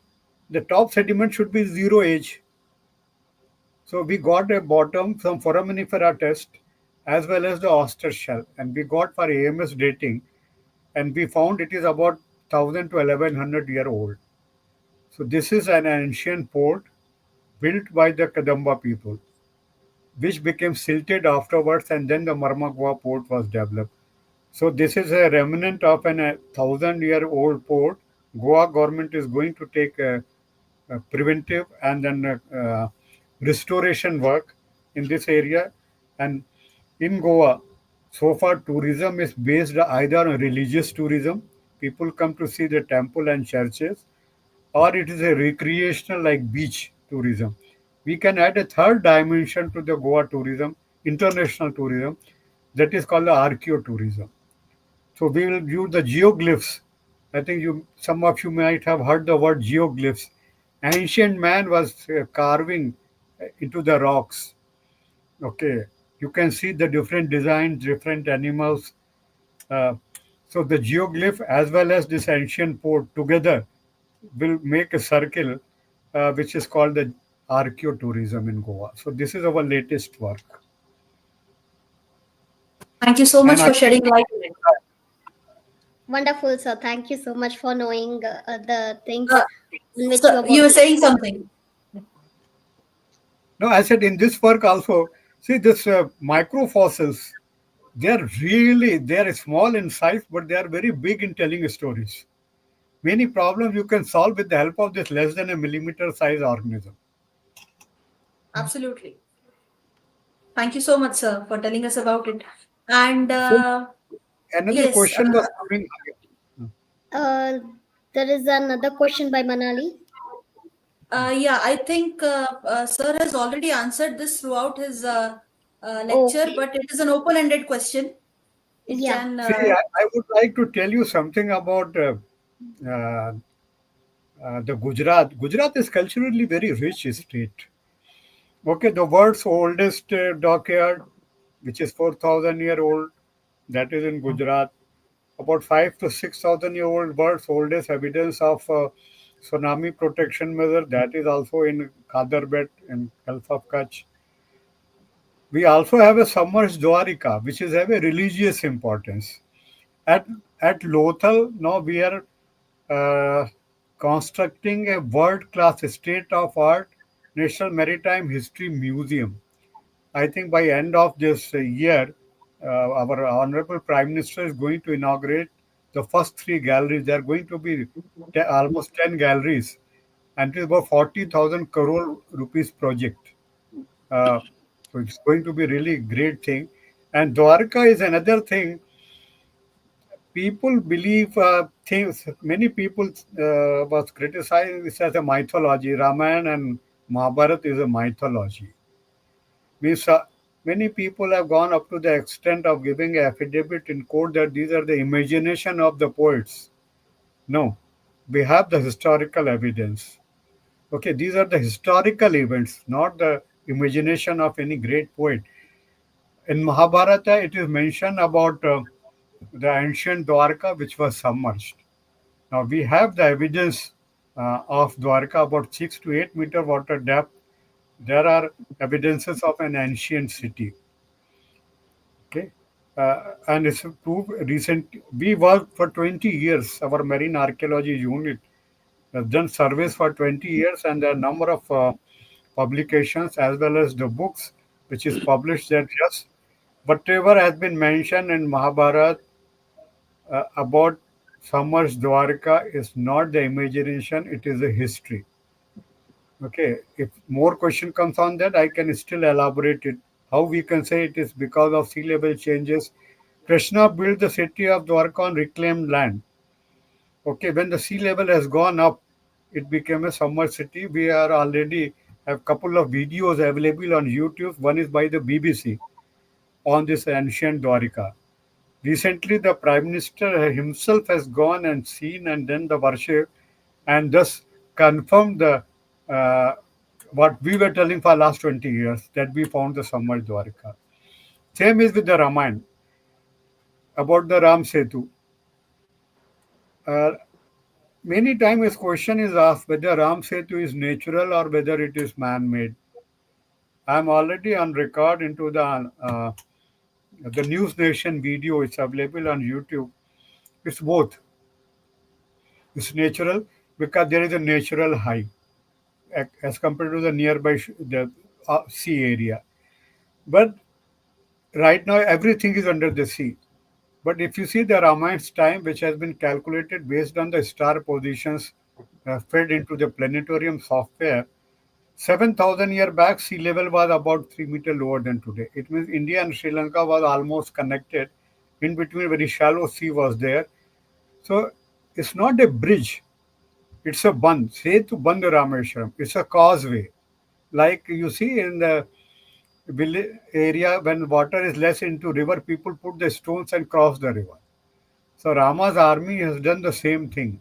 the top sediment should be zero age. So we got a bottom some foraminifera test as well as the oyster shell, and we got for AMS dating, and we found it is about 1000 to 1100-year old. So this is an ancient port built by the Kadamba people, which became silted afterwards, and then the Marmagua port was developed. So this is a remnant of an 1000-year-old port. Goa government is going to take a preventive and then restoration work in this area. And in Goa, so far tourism is based either on religious tourism, people come to see the temple and churches, or it is a recreational like beach tourism. We can add a third dimension to the Goa tourism, international tourism, that is called the archaeotourism. So we will view the geoglyphs. I think some of you might have heard the word geoglyphs. Ancient man was carving into the rocks. Okay, you can see the different designs, different animals. Uh, so the geoglyph as well as this ancient port together will make a circle, which is called the archaeotourism in Goa. So this is our latest work. Thank you so And much I, for shedding light on it. Wonderful, sir. Thank you so much for knowing the Uh, things in which you so, are you were working. saying something. no, I said in this work also, see this microfossils, they are small in size, but they are very big in telling stories. Many problems you can solve with the help of this less than a millimeter size organism. Absolutely. Thank you so much, sir, for telling us about it. And So another yes, question was coming. Uh, there is another question by Manali. yeah, I think sir has already answered this throughout his lecture, Okay. but it is an open-ended question. It Yeah. can, See, I would like to tell you something about uh, the Gujarat. Gujarat is culturally very rich state. Okay, the world's oldest dockyard, which is 4,000 year old, that is in Gujarat. About 5 to 6,000 year old world's oldest evidence of tsunami protection measure, that is also in Khadarbet in Gulf of Kutch. We also have a submerged Dwarika, which is have a religious importance. At at Lothal, now we are uh, constructing a world-class state-of-art National Maritime History Museum. I think by end of this year, our honorable Prime Minister is going to inaugurate the first three galleries. There are going to be almost 10 galleries, and it is about 40,000 crore rupees project. Uh, so it's going to be really great thing. And Dwarka is another thing. People believe things. Many people was criticizing this as a mythology. Ramayana and Mahabharata is a mythology. Means many people have gone up to the extent of giving an affidavit in court that these are the imagination of the poets. No, we have the historical evidence. Okay, these are the historical events, not the imagination of any great poet. In Mahabharata, it is mentioned about the ancient Dwarka which was submerged. Now we have the evidence of Dwarka about 6 to 8 meter water depth. There are evidences of an ancient city. Okay. And it's proved recent. We worked for 20 years. Our marine archaeology unit has done surveys for 20 years, and there are number of publications as well as the books which is published there. Yes, whatever has been mentioned in Mahabharata about Samar's Dwarka is not the imagination; it is a history. Okay, if more question comes on that, I can still elaborate it. How we can say it is because of sea level changes. Krishna built the city of Dwarka on reclaimed land. Okay, when the sea level has gone up, it became a summer city. We are already have couple of videos available on YouTube. One is by the BBC on this ancient Dwarka. Recently, the Prime Minister himself has gone and seen and done the worship and thus confirmed the uh, what we were telling for last 20 years that we found the summer Dwarka. Same is with the Ramayana about the Ram Setu. Uh, Many times this question is asked whether Ram Setu is natural or whether it is man-made. I am already on record into the News Nation video. It's available on YouTube. It's both. It's natural because there is a natural high as compared to the nearby the sea area. But right now everything is under the sea. But if you see the Ramayana's time, which has been calculated based on the star positions fed into the planetarium software, 7,000 year back, sea level was about 3 meter lower than today. It means India and Sri Lanka was almost connected. In between, very shallow sea was there. So it's not a bridge; it's a bund. Say to Band Rameshwaram. It's a causeway. Like you see in the village area, when water is less into river, people put the stones and cross the river. So Rama's army has done the same thing.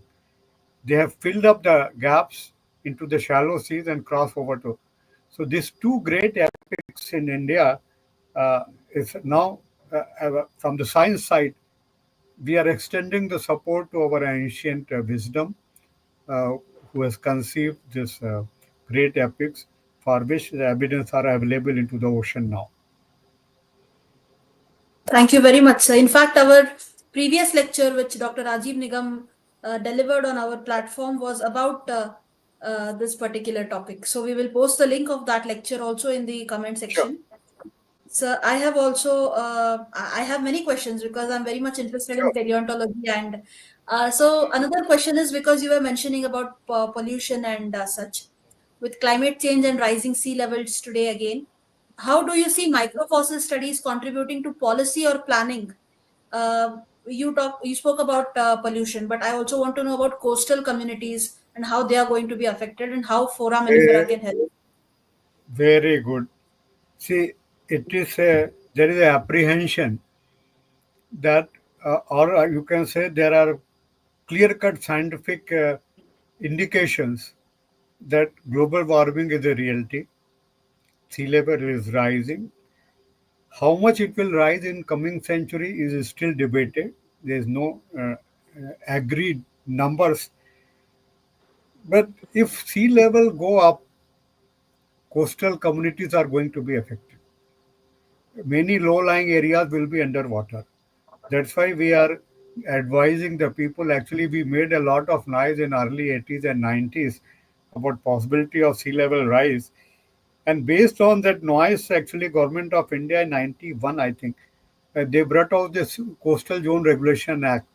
They have filled up the gaps into the shallow seas and crossed over to. So these two great epics in India is now from the science side, we are extending the support to our ancient wisdom uh, who has conceived this great epics for which the evidence are available into the ocean now. Thank you very much, sir. In fact, our previous lecture, which Dr. Rajiv Nigam delivered on our platform, was about this particular topic. So we will post the link of that lecture also in the comment Sure. section. So I have also I have many questions because I'm very much interested in Sure. paleontology, and so another question is because you were mentioning about pollution and such with climate change and rising sea levels today again. How do you see microfossil studies contributing to policy or planning? You spoke about pollution, but I also want to know about coastal communities and how they are going to be affected and how foraminifera Very, can help. very good. See, it is a there is a apprehension that, or you can say there are clear-cut scientific indications that global warming is a reality. Sea level is rising. How much it will rise in coming century is still debated. There is no agreed numbers. But if sea level go up, coastal communities are going to be affected. many low-lying areas will be underwater. That's why we are advising the people. Actually, we made a lot of noise in early 80s and 90s about possibility of sea level rise. And based on that noise, actually, Government of India in 91, I think, they brought out this Coastal Zone Regulation Act,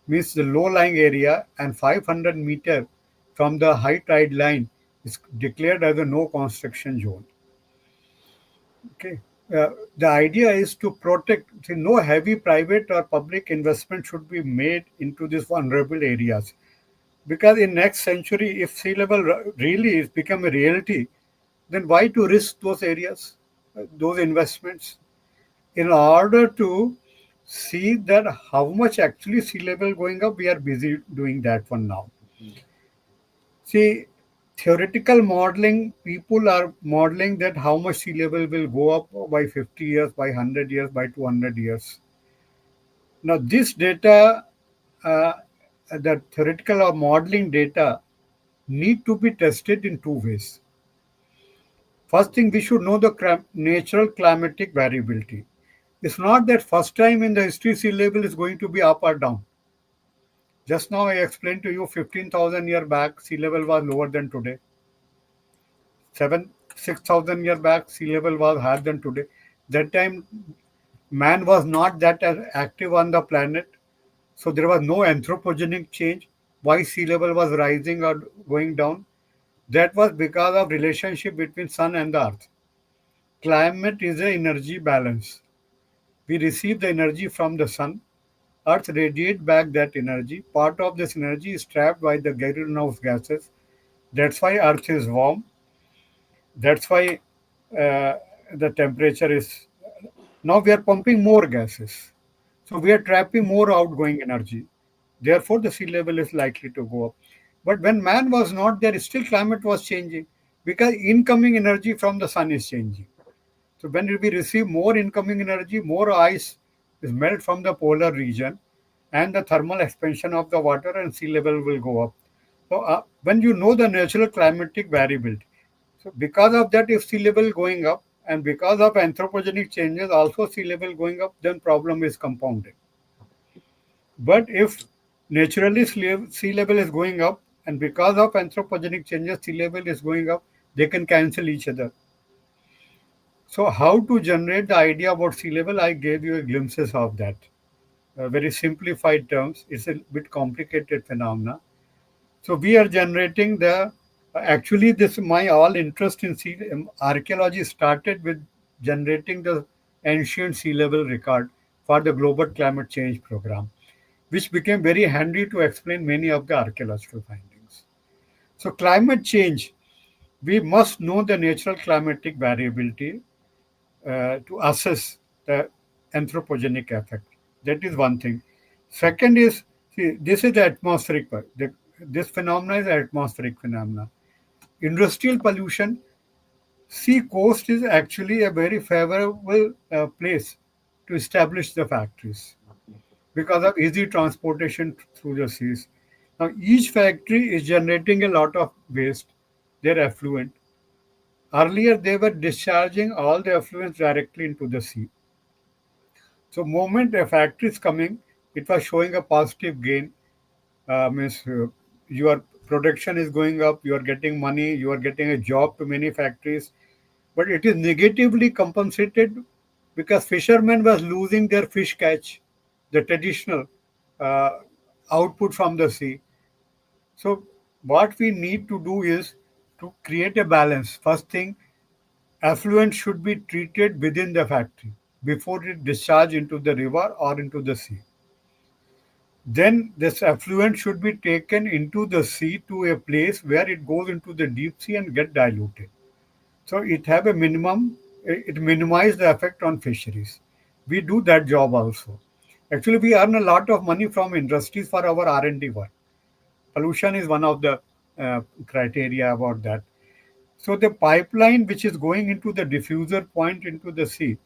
means the low-lying area and 500 meter from the high tide line is declared as a no construction zone. Okay. The idea is to protect, see, no heavy private or public investment should be made into these vulnerable areas. Because in next century, if sea level really is become a reality, then why to risk those areas, those investments, in order to see that how much actually sea level going up? We are busy doing that one now. See, theoretical modeling, people are modeling that how much sea level will go up by 50 years, by 100 years, by 200 years. Now, this data, uh, the theoretical or modeling data, need to be tested in two ways. First thing, we should know the natural climatic variability. It's not that first time in the history sea level is going to be up or down. Just now I explained to you 15,000 year back sea level was lower than today. 6,000 year back sea level was higher than today. That time man was not that active on the planet, so there was no anthropogenic change. Why sea level was rising or going down? That was because of relationship between sun and the earth. Climate is a energy balance. We receive the energy from the sun. Earth radiates back that energy. Part of this energy is trapped by the greenhouse gases. That's why Earth is warm. That's why the temperature is. Now we are pumping more gases. So we are trapping more outgoing energy. Therefore, the sea level is likely to go up. But when man was not there, still climate was changing because incoming energy from the sun is changing. So when we receive more incoming energy, more ice is melt from the polar region, and the thermal expansion of the water and sea level will go up. So when you know the natural climatic variability, so because of that, if sea level going up and because of anthropogenic changes, also sea level going up, then problem is compounded. But if naturally sea level is going up and because of anthropogenic changes, sea level is going up, they can cancel each other. So, how to generate the idea about sea level? I gave you a glimpses of that. Very simplified terms. It's a bit complicated phenomena. So, we are generating the actually this my all interest in archaeology started with generating the ancient sea level record for the global climate change program, which became very handy to explain many of the archaeological findings. So, climate change, we must know the natural climatic variability to assess the anthropogenic effect. That is one thing. Second is, see, this is the atmospheric part. This phenomena is atmospheric phenomena. Industrial pollution, sea coast is actually a very favorable place to establish the factories because of easy transportation through the seas. Now, each factory is generating a lot of waste. They're affluent. Earlier, they were discharging all the effluents directly into the sea. So, moment a factory is coming, it was showing a positive gain. Means your production is going up, you are getting money, you are getting a job to many factories, but it is negatively compensated because fishermen was losing their fish catch, the traditional uh, output from the sea. So, what we need to do is to create a balance. First thing, effluent should be treated within the factory before it discharge into the river or into the sea. Then this effluent should be taken into the sea to a place where it goes into the deep sea and get diluted. So it have a minimum, it minimize the effect on fisheries. We do that job also. Actually, we earn a lot of money from industries for our R&D work. Pollution is one of the criteria about that. So the pipeline which is going into the diffuser point into the sea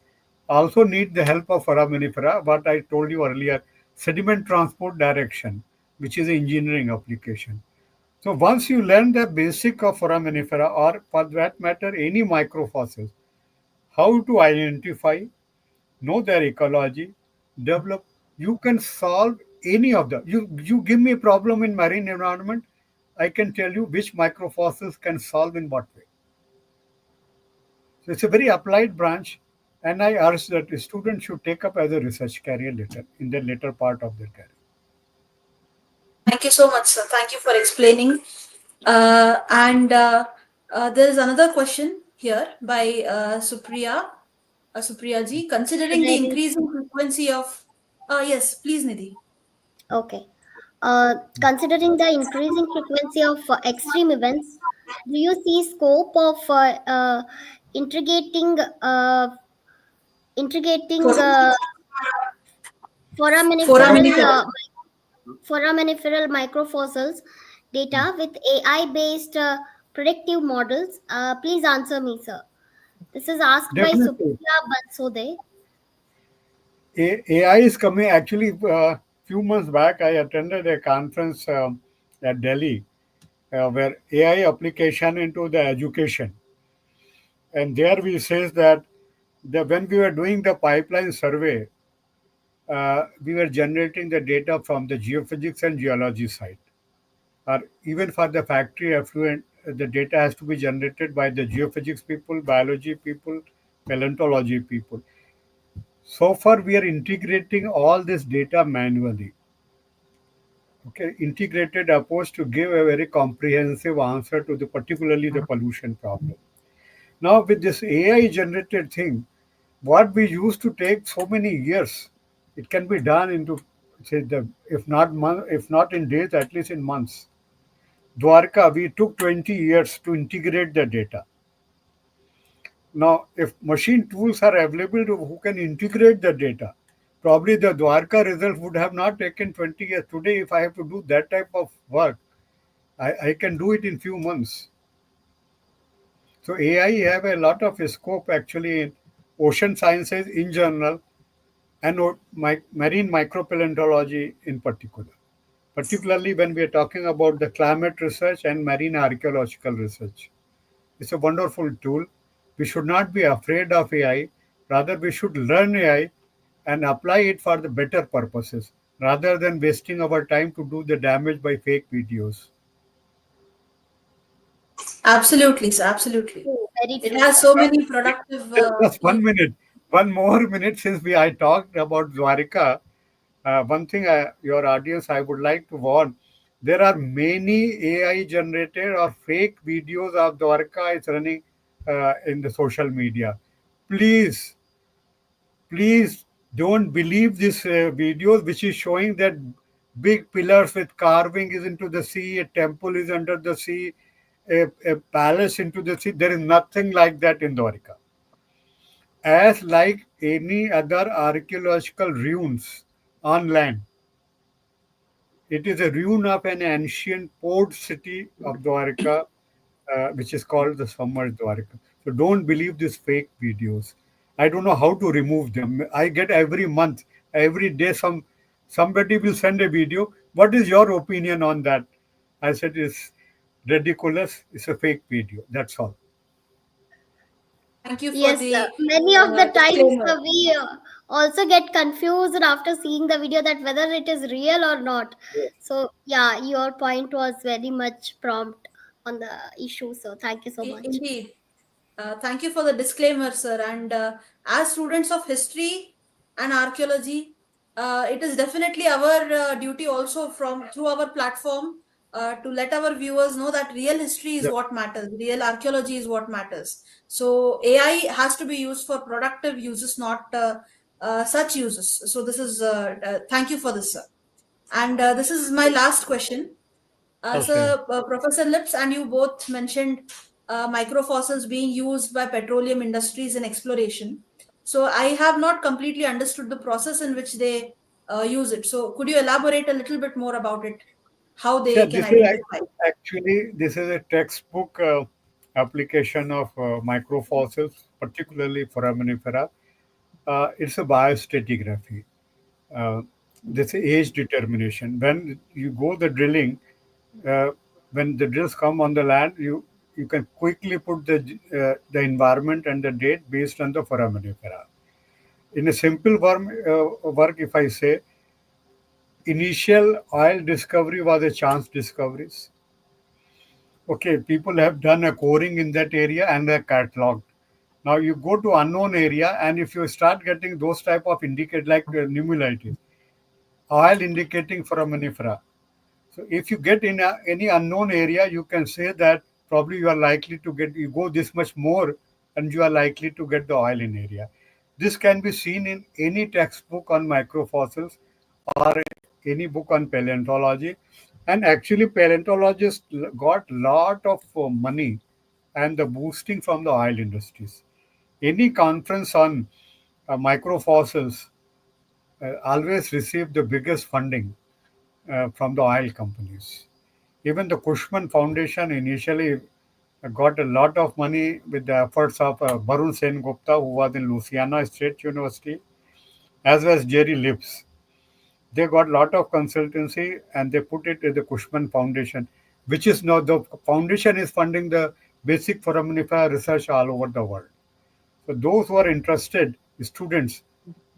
also need the help of foraminifera, what I told you earlier, sediment transport direction, which is an engineering application. So once you learn the basic of foraminifera or for that matter any microfossils, how to identify, know their ecology, develop. You can solve any of them. You give me a problem in marine environment, I can tell you which microfossils can solve in what way. So it's a very applied branch, and I urge that students should take up as a research career later in the later part of their career. Thank you so much, sir. Thank you for explaining. And there is another question here by Supriya ji. Considering the Considering, increasing frequency of, yes, please, Nidhi. okay. Considering the increasing frequency of extreme events, do you see scope of integrating uh, integrating For, foraminiferal foraminifera. foraminiferal microfossils data with AI-based predictive models? Please answer me, sir. This is asked by Definitely. Supriya Bansode. AI is coming. Actually, few months back, I attended a conference at Delhi where AI application into the education, and there we says that when we were doing the pipeline survey, we were generating the data from the geophysics and geology side. Or even for the factory effluent, the data has to be generated by the geophysics people, biology people, paleontology people. So far, we are integrating all this data manually. Okay, integrated approach to give a very comprehensive answer to the particularly the pollution problem. Now, with this AI generated thing, what we used to take so many years, it can be done into say the if not in days, at least in months. Dwarka, we took 20 years to integrate the data. Now, if machine tools are available to who can integrate the data, probably the Dwarka result would have not taken 20 years. Today, if I have to do that type of work, I can do it in few months. So AI have a lot of scope actually in ocean sciences in general and marine micropaleontology in particular. Particularly when we are talking about the climate research and marine archaeological research. It's a wonderful tool. We should not be afraid of AI. Rather, we should learn AI and apply it for the better purposes rather than wasting our time to do the damage by fake videos. Absolutely, sir. Absolutely. True, very It true, has sir. so many productive. Just 1 minute, one more minute since we I talked about Dwarika. One thing, your audience, I would like to warn. There are many AI generated or fake videos of Dwarka is running in the social media. Please, please don't believe this videos which is showing that big pillars with carving is into the sea, a temple is under the sea, a palace into the sea. There is nothing like that in Dwarka. As like any other archaeological ruins on land, it is a ruin of an ancient port city of Dwarka, which is called the submerged Dwarka. So don't believe these fake videos. I don't know how to remove them. I get every month, every day, somebody will send a video. What is your opinion on that? I said it's ridiculous. It's a fake video. That's all. Thank you for Yes, the many of the times disclaimer. we also get confused after seeing the video that whether it is real or not. So, yeah, your point was very much prompt on the issue. So, thank you so much. Indeed. Thank you for the disclaimer, sir. And as students of history and archaeology, it is definitely our duty also from through our platform to let our viewers know that real history is Yeah. what matters, real archaeology is what matters. So AI has to be used for productive uses, not such uses. So this is thank you for this, sir. And this is my last question. Okay. Professor Lips and you both mentioned microfossils being used by petroleum industries in exploration. So I have not completely understood the process in which they use it. So could you elaborate a little bit more about it? How Yeah, they can this is identify? actually this is a textbook application of microfossils, particularly foraminifera. It's a biostratigraphy. Uh, this age determination. When you go the drilling, uh, when the drills come on the land, you can quickly put the environment and the date based on the foraminifera. In a simple work, if I say, initial oil discovery was a chance discoveries. Okay, people have done a coring in that area and they're cataloged. Now you go to unknown area, and if you start getting those type of indicate like nummulitis, oil indicating foraminifera. So if you get in any unknown area, you can say that probably you are likely to get, you go this much more and you are likely to get the oil in area. This can be seen in any textbook on microfossils or any book on paleontology. And actually paleontologists got lot of money and the boosting from the oil industries. Any conference on microfossils always receive the biggest funding from the oil companies. Even the Cushman Foundation initially got a lot of money with the efforts of Barun Sen Gupta, who was in Louisiana State University, as well as Jerry Lips. They got a lot of consultancy and they put it in the Cushman Foundation, which is now the foundation is funding the basic foraminifera research all over the world. So those who are interested, students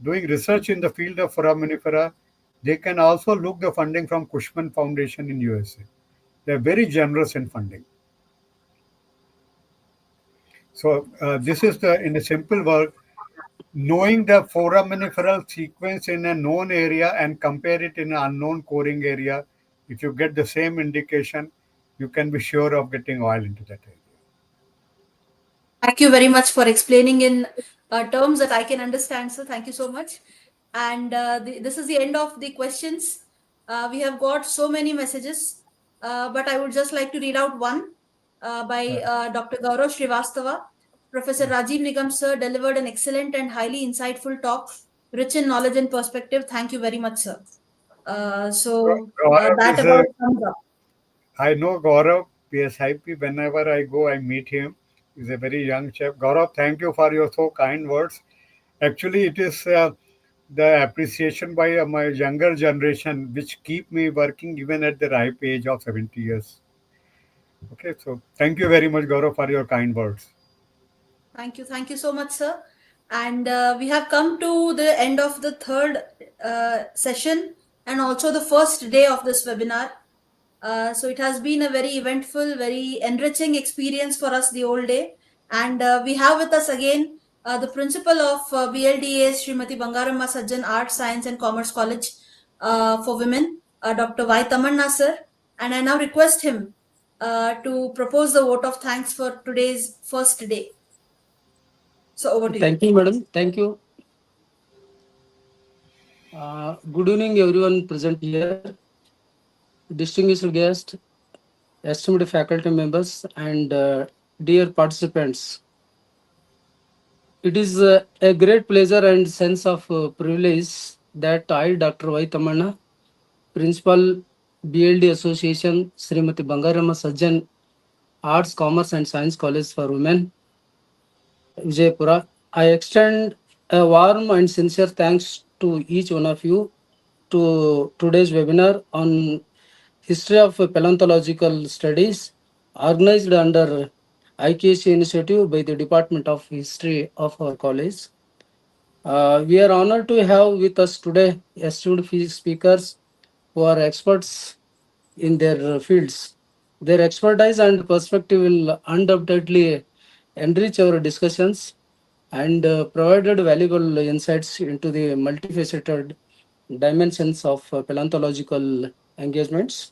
doing research in the field of foraminifera, they can also look the funding from Cushman Foundation in USA. They're very generous in funding. So this is the in a simple word, knowing the foraminiferal sequence in a known area and compare it in an unknown coring area. If you get the same indication, you can be sure of getting oil into that area. Thank you very much for explaining in terms that I can understand, sir. Thank you so much. And this is the end of the questions. We have got so many messages, but I would just like to read out one by Right. Dr. Gaurav Srivastava. Professor Rajiv Nigam, sir, delivered an excellent and highly insightful talk, rich in knowledge and perspective. Thank you very much, sir. Gaurav That is a about sums up. I know Gaurav, PSIP. Whenever I go, I meet him. He's a very young chap. Gaurav, thank you for your so kind words. Actually, it is the appreciation by my younger generation which keep me working even at the ripe age of 70 years. Okay, so thank you very much, Gaurav, for your kind words. Thank you. Thank you so much, sir. And we have come to the end of the third session and also the first day of this webinar. So it has been a very eventful, very enriching experience for us the whole day. And we have with us again the principal of BLDA, Srimati Bangaramma Sajjan Arts, Science and Commerce College for Women, Dr. Y. Tamanna sir. And I now request him to propose the vote of thanks for today's first day. So over to you. Thank you, madam. Thank you. Good evening, everyone present here, distinguished guests, esteemed faculty members, and dear participants. It is a great pleasure and sense of privilege that I, Dr. Y. Tamanna, Principal BLD Association, Srimati Bangarama Sajjan Arts, Commerce and Science College for Women, Vijaypura. I extend a warm and sincere thanks to each one of you to today's webinar on history of paleontological studies organized under IKC initiative by the Department of History of our college. We are honored to have with us today esteemed speakers who are experts in their fields. Their expertise and perspective will undoubtedly enrich our discussions and provided valuable insights into the multifaceted dimensions of paleontological engagements.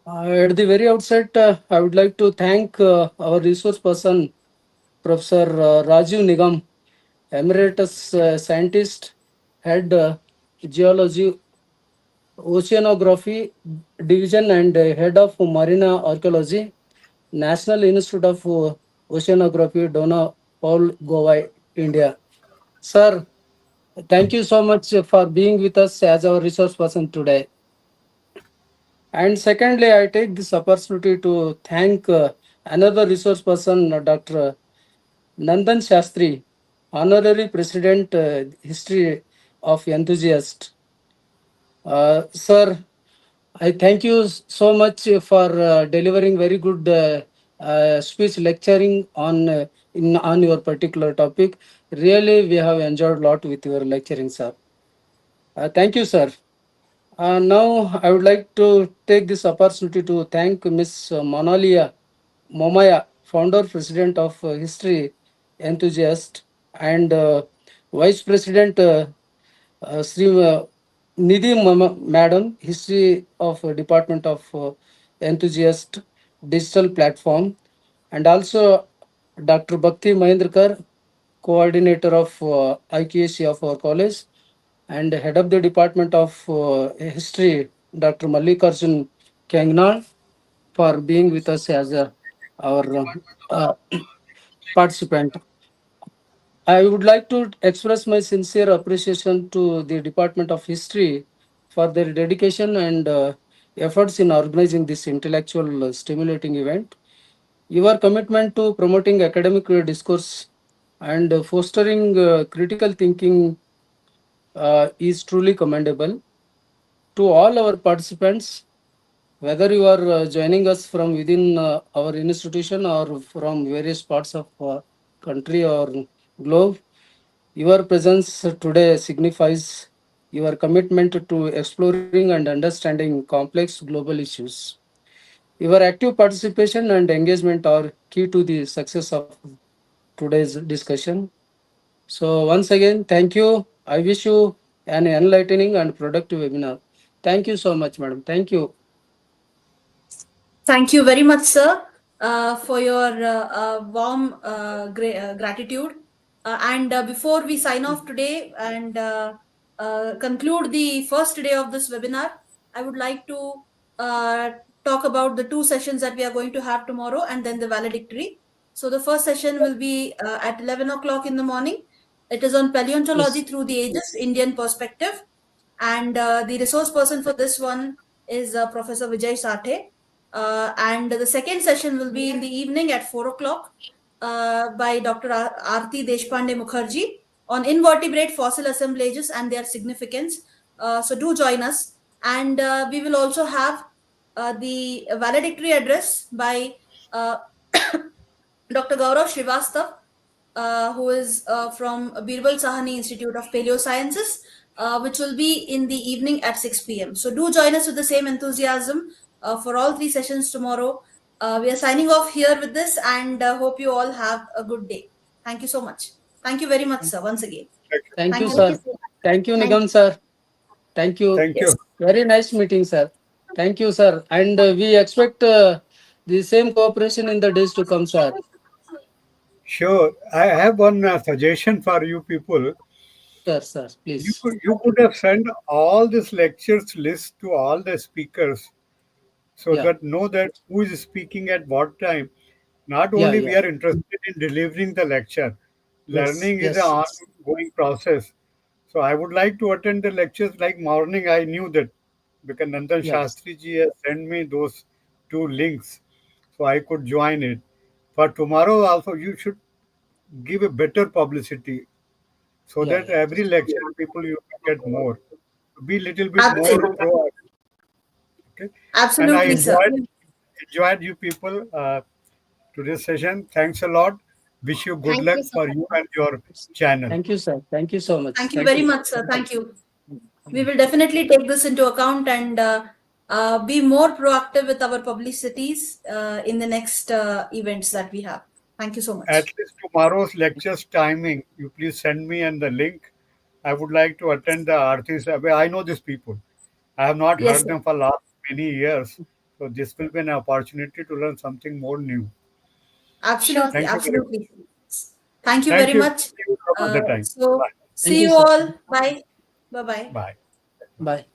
At the very outset, I would like to thank our resource person, Professor Rajiv Nigam, Emeritus Scientist, Head Geology, Oceanography Division, and Head of Marine Archaeology, National Institute of Oceanography, Dona Paul, Goa, India. Sir, thank you so much for being with us as our resource person today. And secondly, I take this opportunity to thank another resource person, Dr. Nandan Shastri, Honorary President, History of Enthusiast. Sir, I thank you so much for delivering very good speech lecturing on your particular topic. Really, we have enjoyed a lot with your lecturing, sir. Thank you, sir. Now, I would like to take this opportunity to thank Ms. Monalia Momaya, founder president of History Enthusiast, and Vice President Sri Nidhi Madam, History of Department of Enthusiast Digital Platform, and also Dr. Bhakti Mahendrakar, coordinator of IQAC of our college, and head of the Department of History, Dr. Mallikarjun Kangnal, for being with us as our uh, participant. I would like to express my sincere appreciation to the Department of History for their dedication and efforts in organizing this intellectual stimulating event. Your commitment to promoting academic discourse and fostering critical thinking is truly commendable. To all our participants, whether you are joining us from within our institution or from various parts of country or globe, your presence today signifies your commitment to exploring and understanding complex global issues. Your active participation and engagement are key to the success of today's discussion. So, once again, thank you. I wish you an enlightening and productive webinar. Thank you so much, madam. Thank you. Thank you very much, sir, for your warm gratitude. And before we sign off today and conclude the first day of this webinar, I would like to uh, talk about the two sessions that we are going to have tomorrow and then the valedictory. So, the first session will be at 11 o'clock in the morning. It is on paleontology Yes. through the ages, Indian perspective. And the resource person for this one is Professor Vijay Sathe. And the second session will be in the evening at 4 o'clock by Dr. Aarti Deshpande Mukherjee on invertebrate fossil assemblages and their significance. So do join us. And we will also have the valedictory address by uh, Dr. Gaurav Srivastav, who is from Birbal Sahani Institute of Paleosciences, which will be in the evening at 6 p.m. So do join us with the same enthusiasm for all three sessions tomorrow. We are signing off here with this and hope you all have a good day. Thank you so much. Thank you very much, sir, once again. Thank you. Thank you, Thank you, Thank sir. you sir. so much. Thank you, Thank Nigam, you. sir. Thank you. Thank Yes. you. Very nice meeting, sir. Thank you, sir. And we expect the same cooperation in the days to come, sir. Sure. I have one suggestion for you people. Sir, please. You could have sent all these lectures list to all the speakers so Yeah, that know that who is speaking at what time. Not yeah, only we yeah. are interested in delivering the lecture, Yes, learning is an yes, ongoing process. So I would like to attend the lectures like morning. I knew that because Nandan yes, Shastri ji has sent me those two links, so I could join it. For tomorrow also, you should give a better publicity so yeah, that yeah. every lecture people you will get more. Be little bit more Absolutely. proactive. Okay, and I Absolutely, sir. enjoyed you people today's session. Thanks a lot. Wish you good Thank luck you so for much. you and your channel. Thank you, sir. Thank you so much. Thank you Thank very you. much, sir. Thank you. We will definitely take this into account and be more proactive with our publicities in the next events that we have. Thank you so At much. least tomorrow's lecture's timing, you please send me and the link. I would like to attend the artists. I know these people. I have not Yes, heard sir. them for last many years. So this will be an opportunity to learn something more new. Sure. Absolutely. Thank you very much. Absolutely. Thank you Thank very you. much. See you some other time. So, Bye. Thank see you, you sir. all. Bye. Bye bye. Bye. Bye.